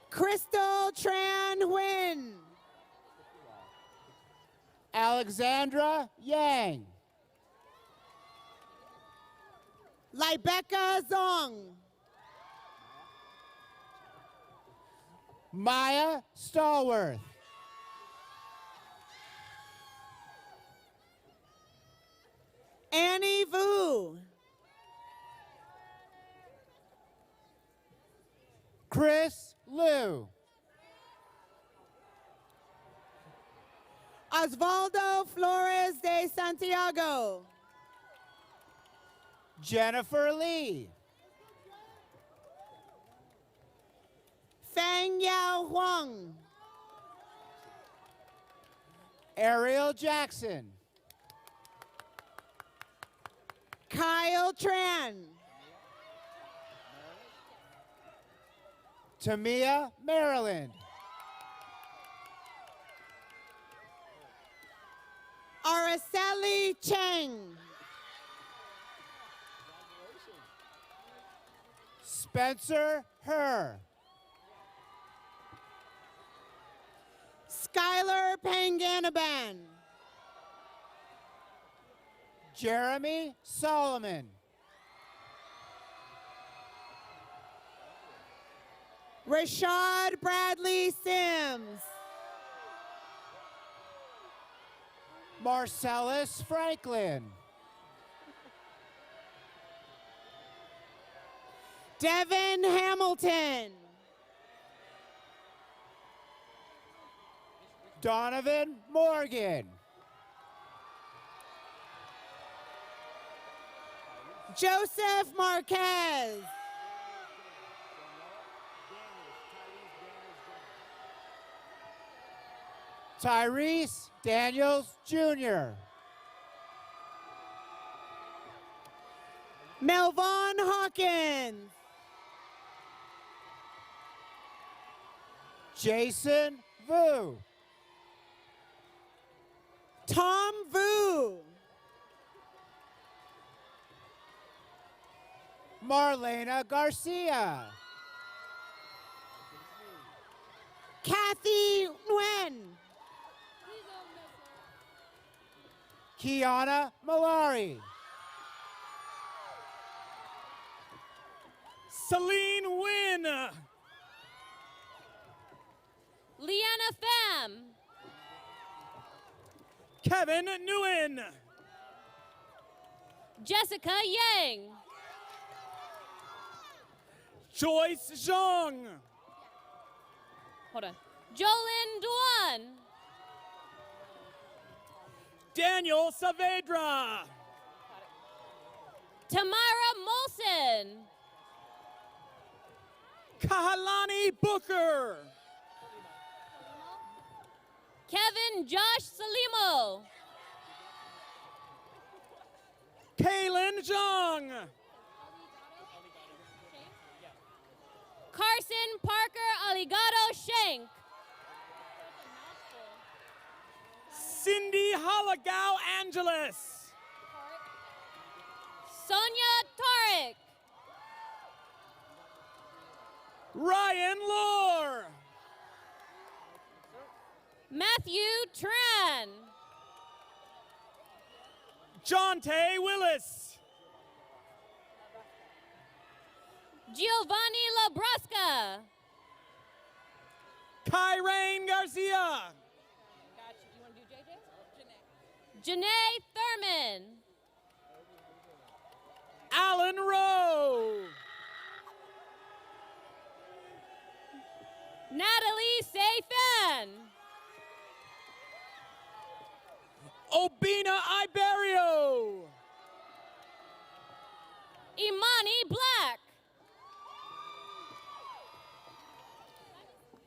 Crystal Tran Nguyen. Alexandra Yang. Libecca Zong. Maya Stallworth. Annie Vu. Chris Liu. Osvaldo Flores de Santiago. Jennifer Lee. Fang Yao Huang. Ariel Jackson. Kyle Tran. Tamia Maryland. Araceli Cheng. Spencer Herr. Skylar Panganaban. Jeremy Solomon. Rashad Bradley Sims. Marcellus Franklin. Devin Hamilton. Donovan Morgan. Joseph Marquez. Tyrese Daniels Jr. Melvon Hawkins. Jason Vu. Tom Vu. Marlena Garcia. Kathy Nguyen. Kiana Malari. Celine Wynn. Leanna Pham. Kevin Nguyen. Jessica Yang. Joyce Zhang. Hold on. Jolyn Duan. Daniel Saavedra. Tamara Molson. Kahalani Booker. Kevin Josh Salimo. Kaylin Zhang. Carson Parker Aligado Shank. Cindy Halagao Angeles. Sonia Tarek. Ryan Lohr. Matthew Tran. Jonte Willis. Giovanni Labrasca. Kyrain Garcia. Janae Thurman. Alan Rowe. Natalie Seyfan. Obina Iberio. Imani Black.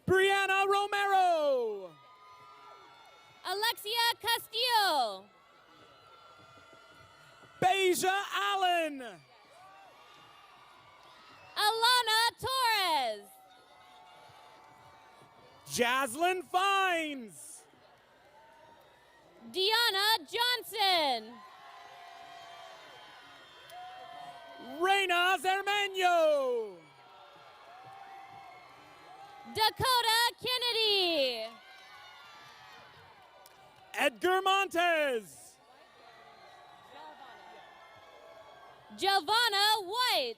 Brianna Romero. Alexia Castillo. Beja Allen. Alana Torres. Jaslyn Fines. Deanna Johnson. Reina Zermeño. Dakota Kennedy. Edgar Montes. Giovanna White.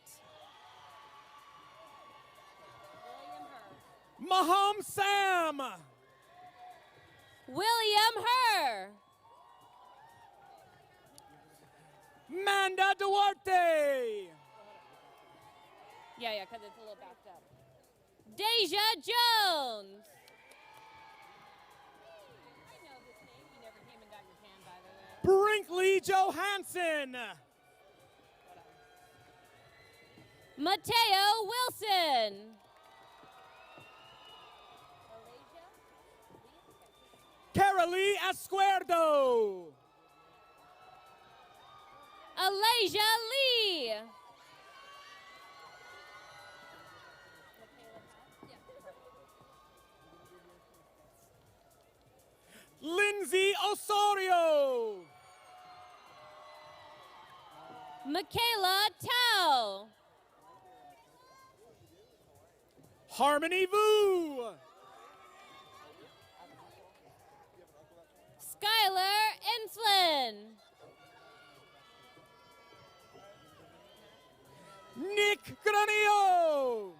Maham Sam. William Herr. Manda Duarte. Yeah, because it's a little backed up. Deja Jones. Brinkley Johansson. Mateo Wilson. Carolee Esquerdo. Alasia Lee. Lindsay Osorio. Michaela Tao. Harmony Vu. Skylar Enflin. Nick Granillo.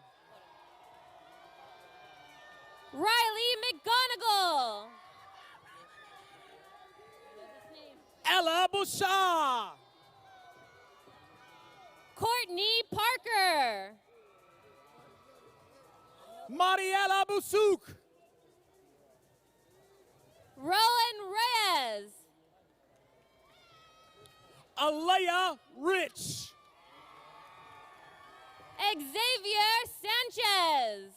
Riley McGonigal. Ella Bouchard. Courtney Parker. Mariela Busuk. Rowan Reyes. Alea Rich. Xavier Sanchez.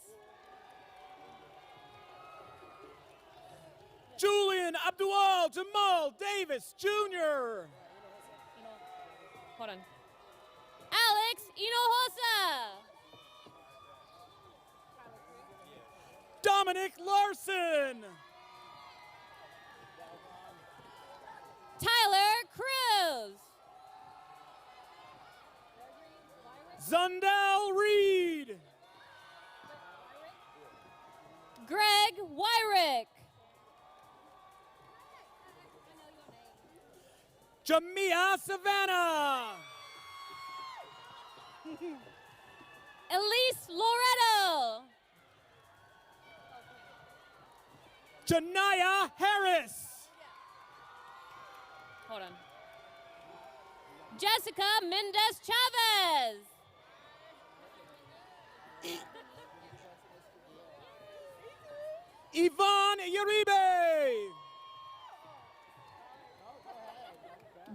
Julian Abdul Jamal Davis Jr. Hold on. Alex Hinojosa. Dominic Larson. Tyler Cruz. Zundel Reed. Greg Wyrick. Jamia Savannah. Elise Loretto. Janaya Harris. Hold on. Jessica Mendez Chavez. Yvonne Uribe.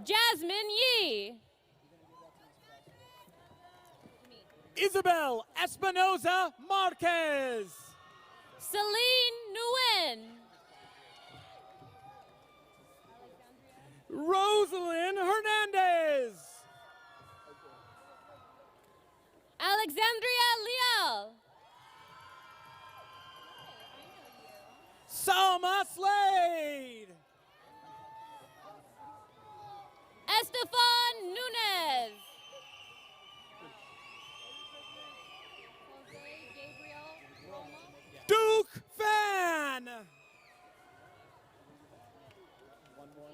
Jasmine Yee. Isabel Espinoza Marquez. Celine Nguyen. Rosalind Hernandez. Alexandria Leal. Salma Slade. Estefan Nunez. Duke Fan.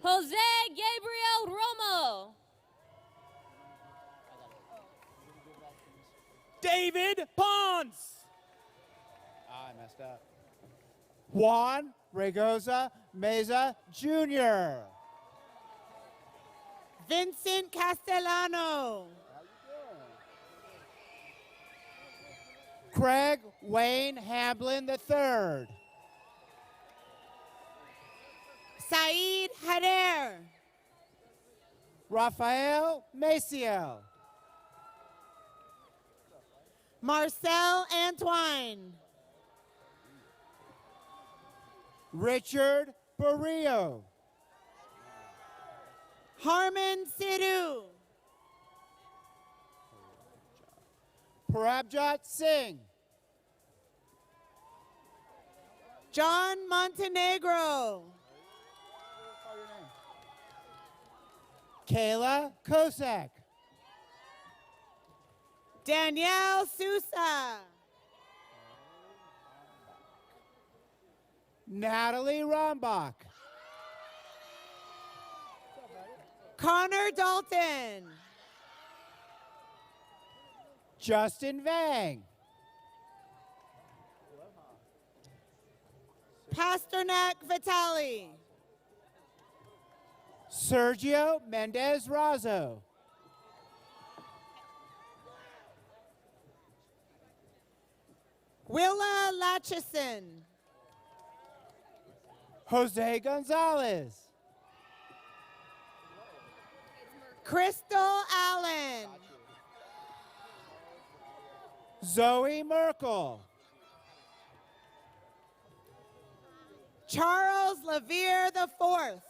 Jose Gabriel Romo. David Ponce. I messed up. Juan Regoza Meza Jr. Vincent Castellano. Craig Wayne Hamblin III. Saeed Hader. Rafael Maciel. Marcel Antoine. Richard Barrio. Harmon Sidhu. Parabjot Singh. John Montenegro. Kayla Kosak. Danielle Sousa. Natalie Rombach. Connor Dalton. Justin Vang. Pasternak Vitali. Sergio Mendez Razo. Willa Latchison. Jose Gonzalez. Crystal Allen. Zoe Merkel. Charles Levere IV.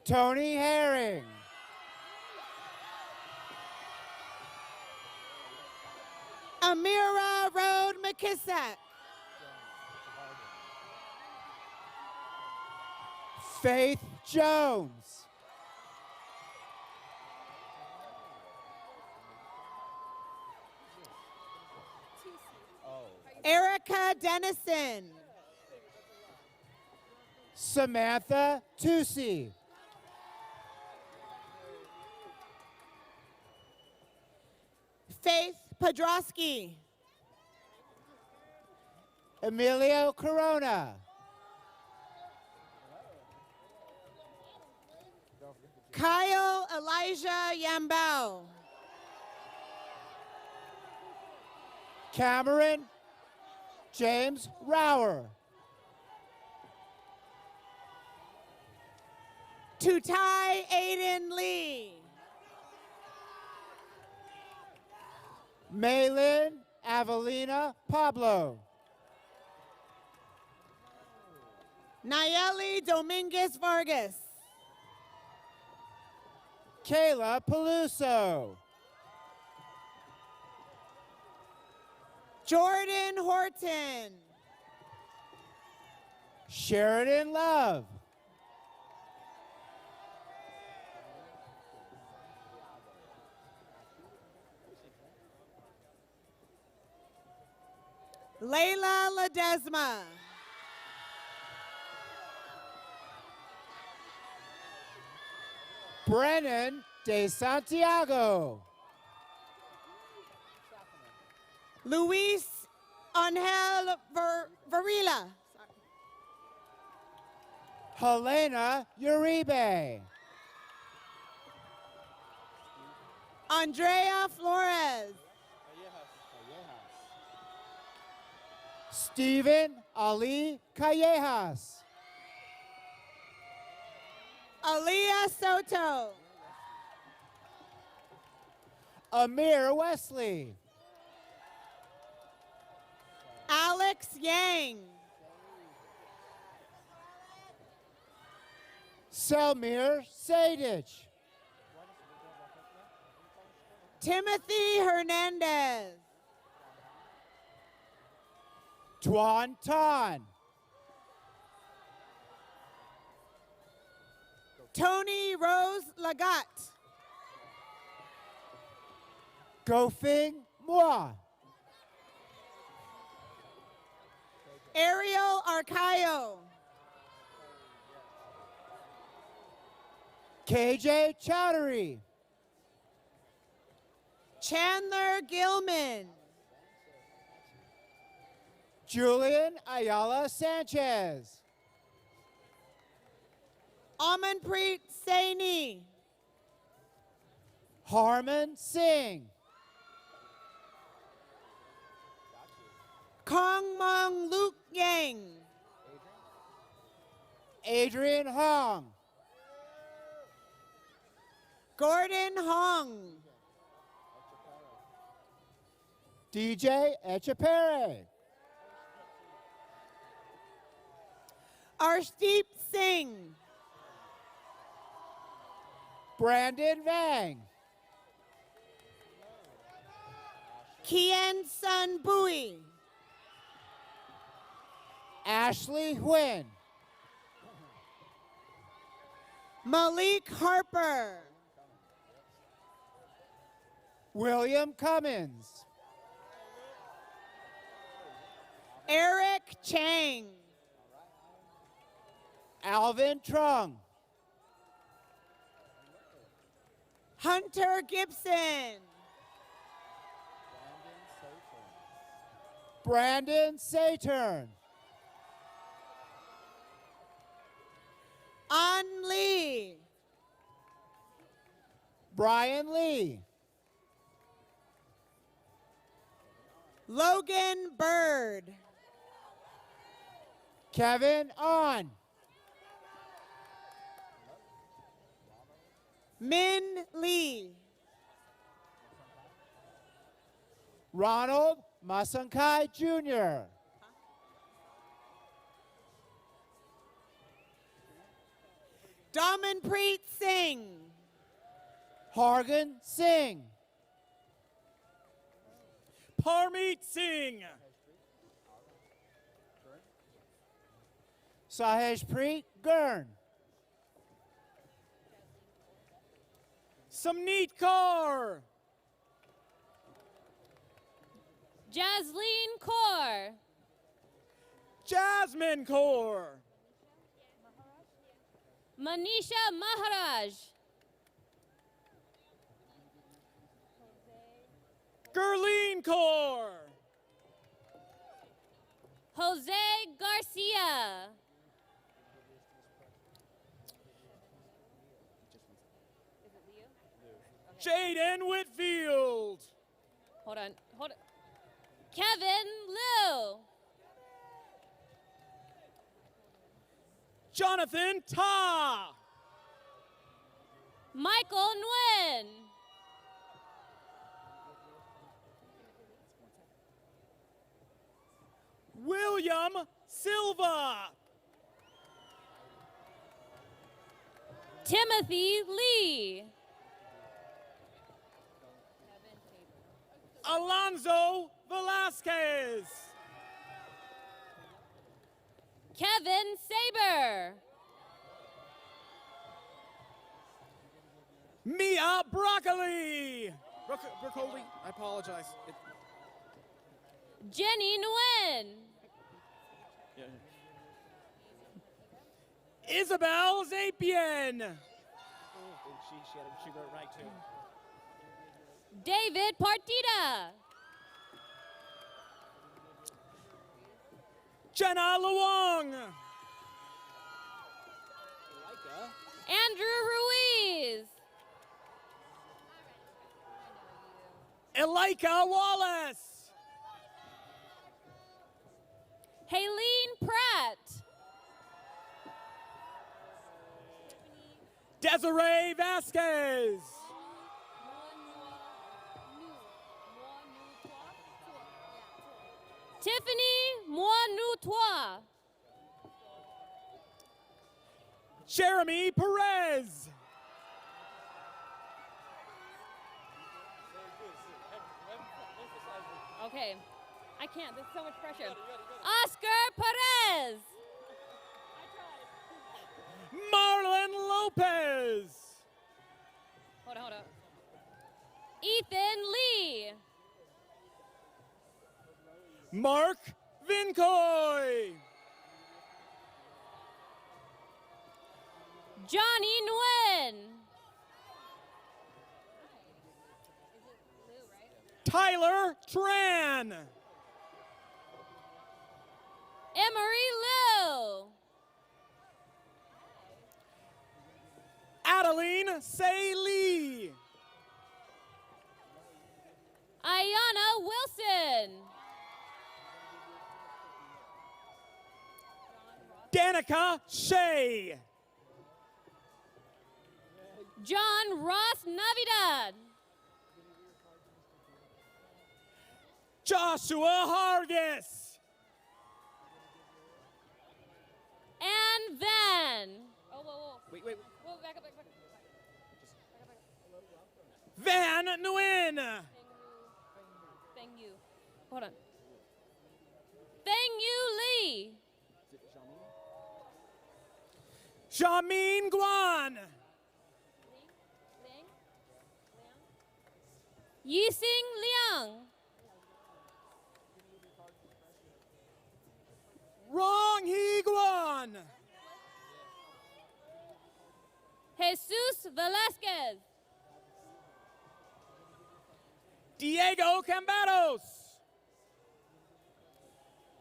Tony Herring. Amira Road McKissack. Faith Jones. Erica Dennison. Samantha Tusi. Faith Podrosky. Emilio Corona. Kyle Elijah Yambao. Cameron James Rower. Tutai Aiden Lee. Maylin Avelina Pablo. Nayeli Dominguez Vargas. Kayla Peluso. Jordan Horton. Sheridan Love. Layla Ledesma. Brennan De Santiago. Luis Angel Varela. Helena Uribe. Andrea Flores. Stephen Ali Callejas. Aaliyah Soto. Amir Wesley. Alex Yang. Selmir Sadich. Timothy Hernandez. Tuan Tan. Tony Rose Lagat. Gofing Moi. Ariel Arcayo. KJ Chowdhury. Chandler Gilman. Julian Ayala Sanchez. Amanpreet Saini. Harman Singh. Kong Mong Luke Yang. Adrian Hong. Gordon Hong. DJ Echapere. Arshdeep Singh. Brandon Vang. Kien Sun Bui. Ashley Huynh. Malik Harper. William Cummins. Eric Chang. Alvin Trung. Hunter Gibson. Brandon Saturn. An Lee. Brian Lee. Logan Bird. Kevin On. Min Lee. Ronald Masankai Jr. Damanpreet Singh. Hargan Singh. Parmeet Singh. Saheshpreet Gurn. Samneet Kaur. Jasleen Kaur. Jasmine Kaur. Manisha Maharaj. Gurleen Kaur. Jose Garcia. Jaden Whitfield. Hold on. Kevin Liu. Jonathan Ta. Michael Nguyen. William Silva. Timothy Lee. Alonzo Velasquez. Kevin Saber. Mia Broccoli. Broccoli. I apologize. Jenny Nguyen. Isabel Zapien. She wrote right too. David Partida. Jenna Luong. Andrew Ruiz. Elika Wallace. Haleen Pratt. Desiree Vasquez. Tiffany Moinutois. Jeremy Perez. Okay, I can't. There's so much pressure. Oscar Perez. Marlon Lopez. Hold on. Ethan Lee. Mark Vincoy. Johnny Nguyen. Tyler Tran. Emery Liu. Adeline Say Lee. Ayana Wilson. Danica Shea. John Ross Navidad. Joshua Hargis. And Van. Whoa. Wait. Whoa, back up. Van Nguyen. Thank you. Hold on. Thank you, Lee. Jamin Guan. Yixing Liang. Rong Hee Guan. Jesus Velasquez. Diego Cambados.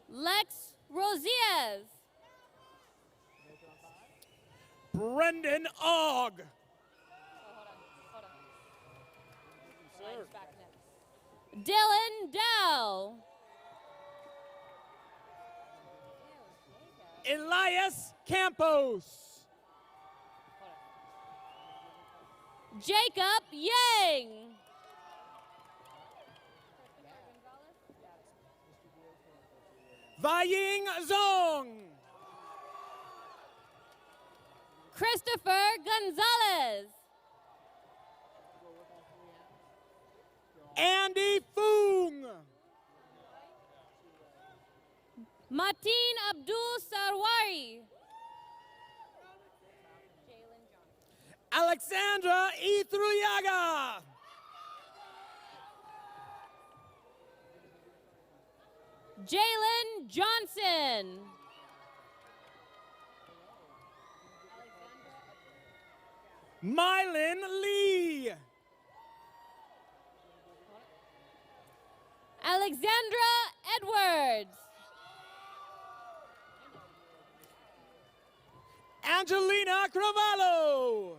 Lex Rosiers. Brendan Ogg. Dylan Dow. Elias Campos. Jacob Yang. Vaiying Zong. Christopher Gonzalez. Andy Foong. Mateen Abdul Sarwari. Alexandra Ithruyaga. Jalen Johnson. Mylin Lee. Alexandra Edwards. Angelina Cravallo.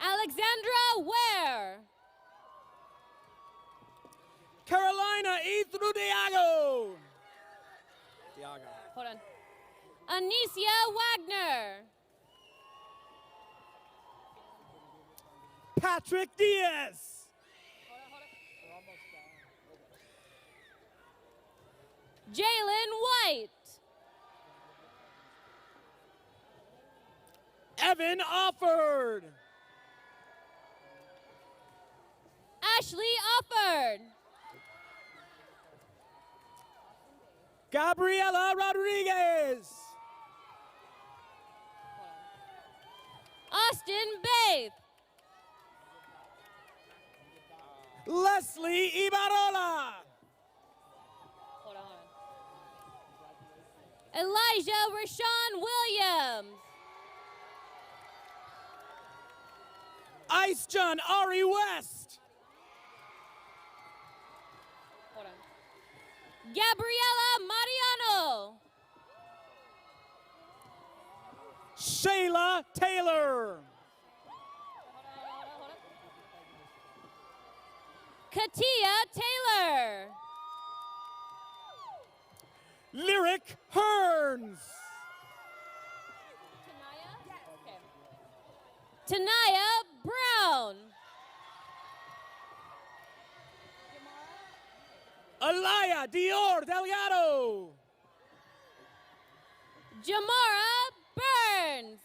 Alexandra Ware. Carolina Ithrudiago. Hold on. Anicia Wagner. Patrick Diaz. Jalen White. Evan Offord. Ashley Offord. Gabriela Rodriguez. Austin Baith. Leslie Ibarola. Elijah Rashawn Williams. Ice John Ari West. Gabriela Mariano. Shayla Taylor. Katia Taylor. Lyric Hearns. Tanaya Brown. Alaya Dior Delgado. Jamara Burns.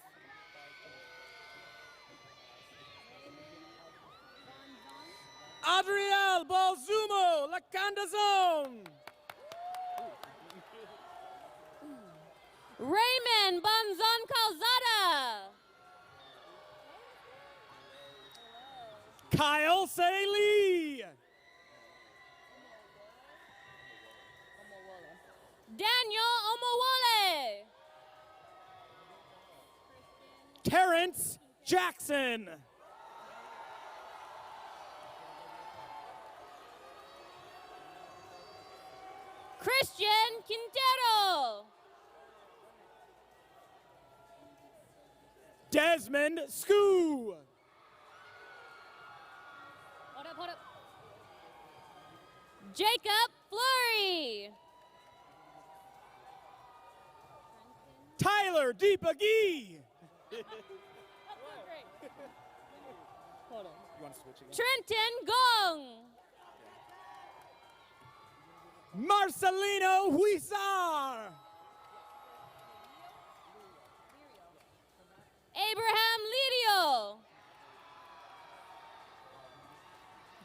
Adriel Balzumo Lacandazone. Raymond Banzon Calzada. Kyle Saley. Daniel Omowole. Terrence Jackson. Christian Quintero. Desmond Skoo. Hold up. Jacob Fleury. Tyler DePagee. Trenton Gong. Marcelino Huizar. Abraham Lidio.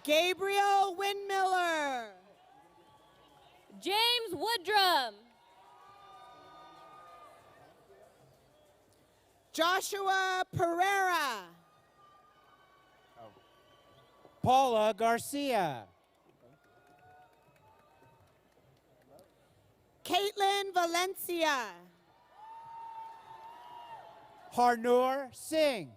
Gabriel Windmiller. James Woodrum. Joshua Pereira. Paula Garcia. Caitlin Valencia. Harnoor Singh.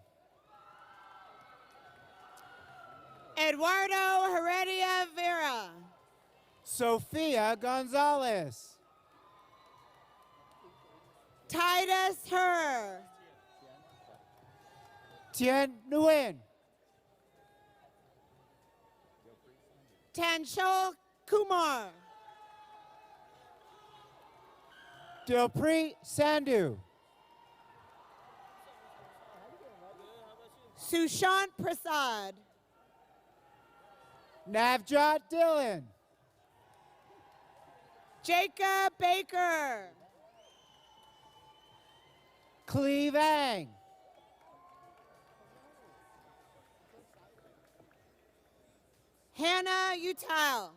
Eduardo Heredia Vera. Sophia Gonzalez. Titus Herr. Tien Nguyen. Tanshol Kumar. Dilpreet Sandhu. Sushant Prasad. Navjot Dillon. Jacob Baker. Cleve Ang. Hannah Utal.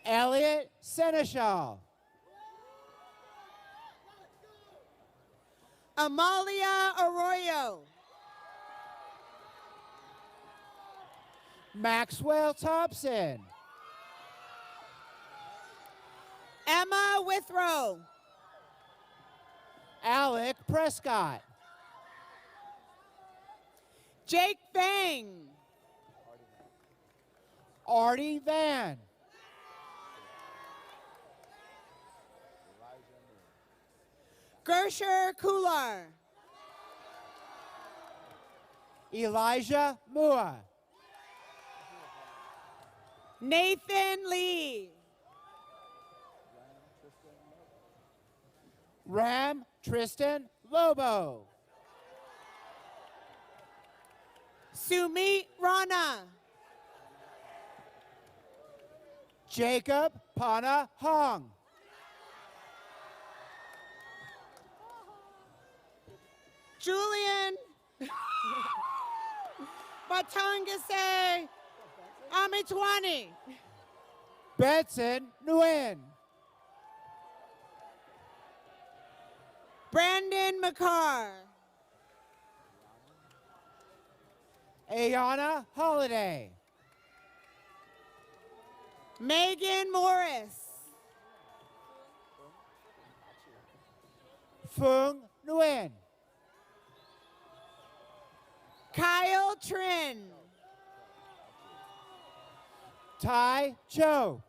Elliot Seneschal. Amalia Arroyo. Maxwell Thompson. Emma Withrow. Alec Prescott. Jake Vang. Artie Van. Gersher Kular. Elijah Mua. Nathan Lee. Ram Tristan Lobo. Sumit Rana. Jacob Pana Hong. Julian Batangase Amitwani. Benson Nguyen. Brandon McCarr. Ayana Holiday. Megan Morris. Fung Nguyen. Kyle Trin. Tai Cho.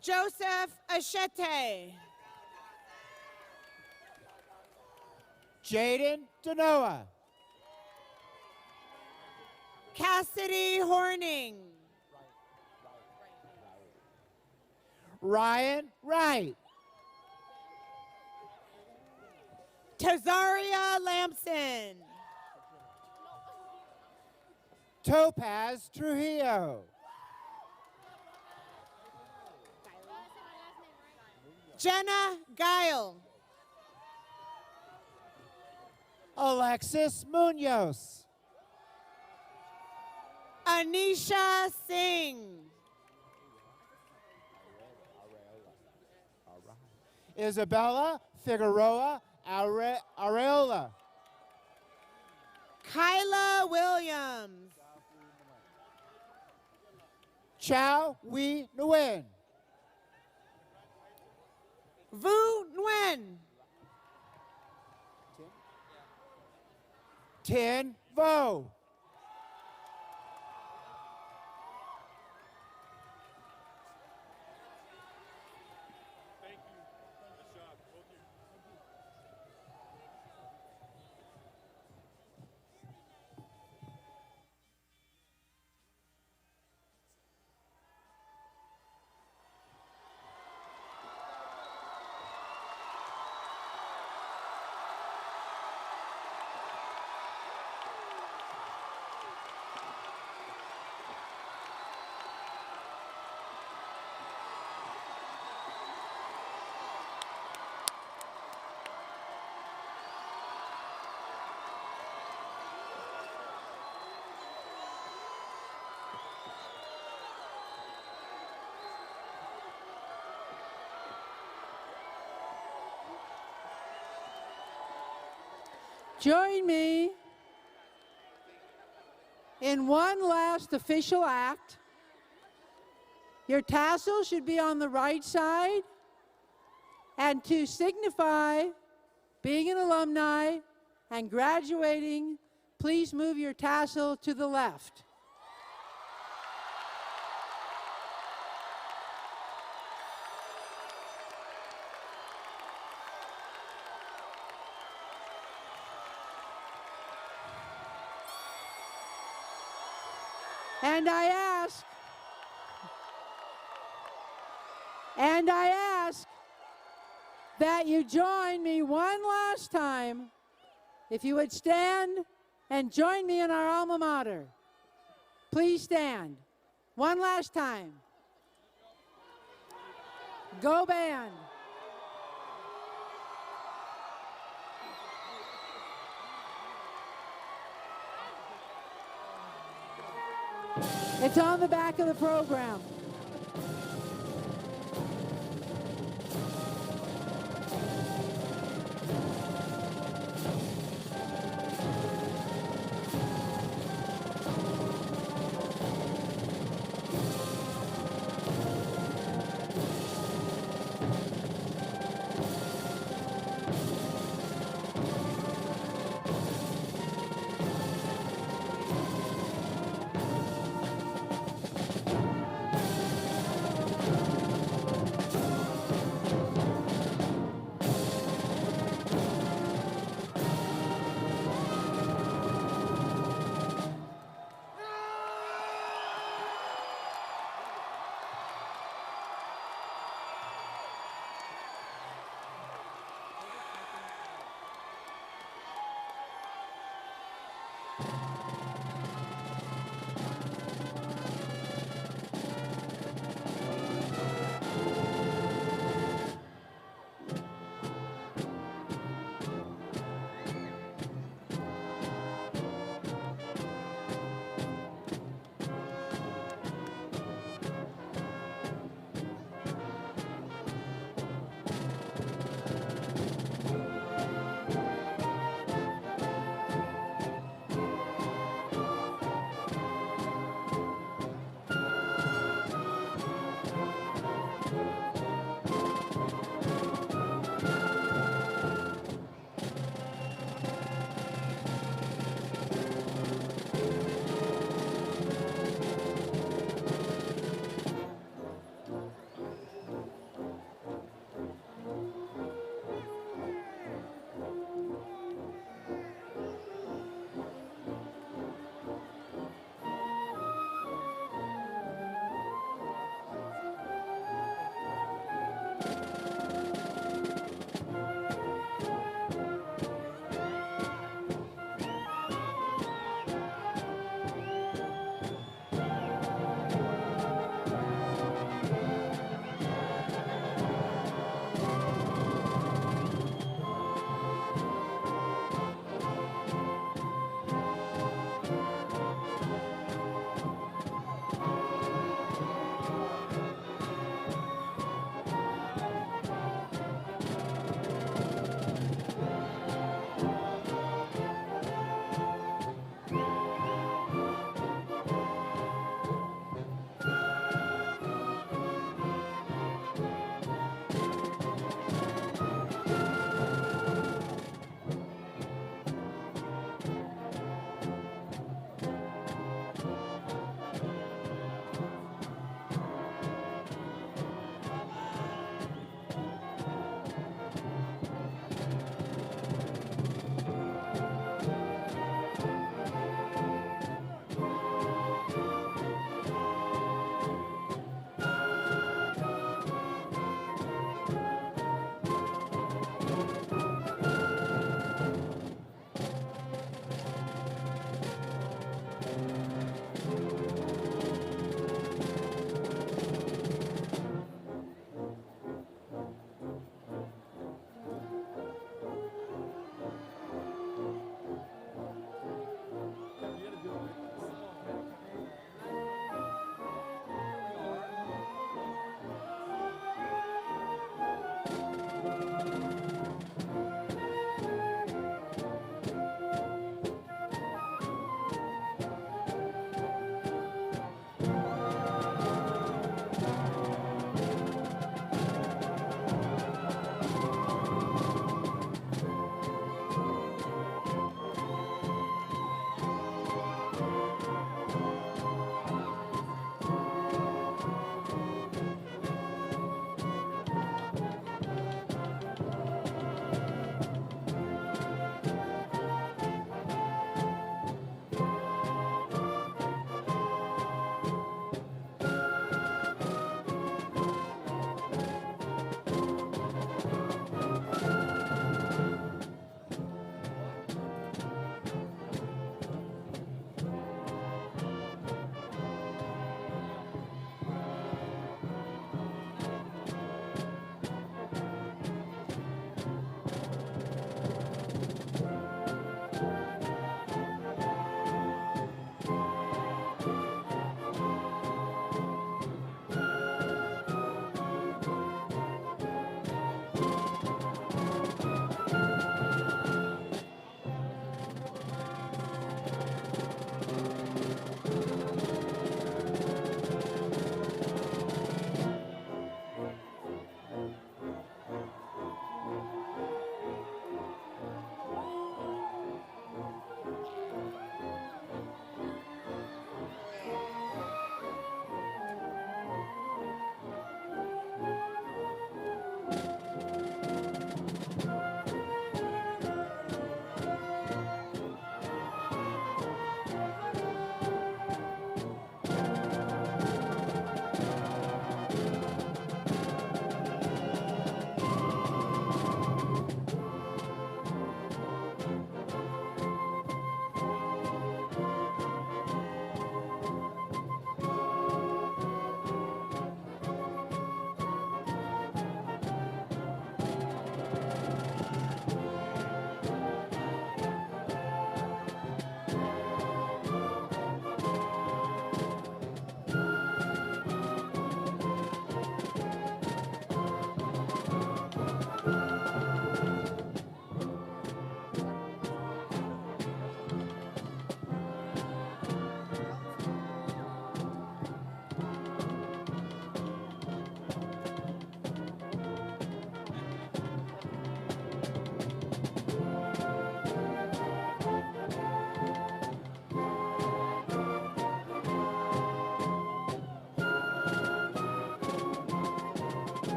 Joseph Ashete. Jaden Denoa. Cassidy Horning. Ryan Wright. Tazaria Lamson. Topaz Trujillo. Jenna Guile. Alexis Munoz. Anisha Singh. Isabella Figueroa Areola. Kyla Williams. Chow Wee Nguyen. Vu Nguyen. Tin Vo. Join me in one last official act. Your tassel should be on the right side. And to signify being an alumni and graduating, please move your tassel to the left. And I ask And I ask that you join me one last time. If you would stand and join me in our alma mater. Please stand. One last time. Go band. It's on the back of the program.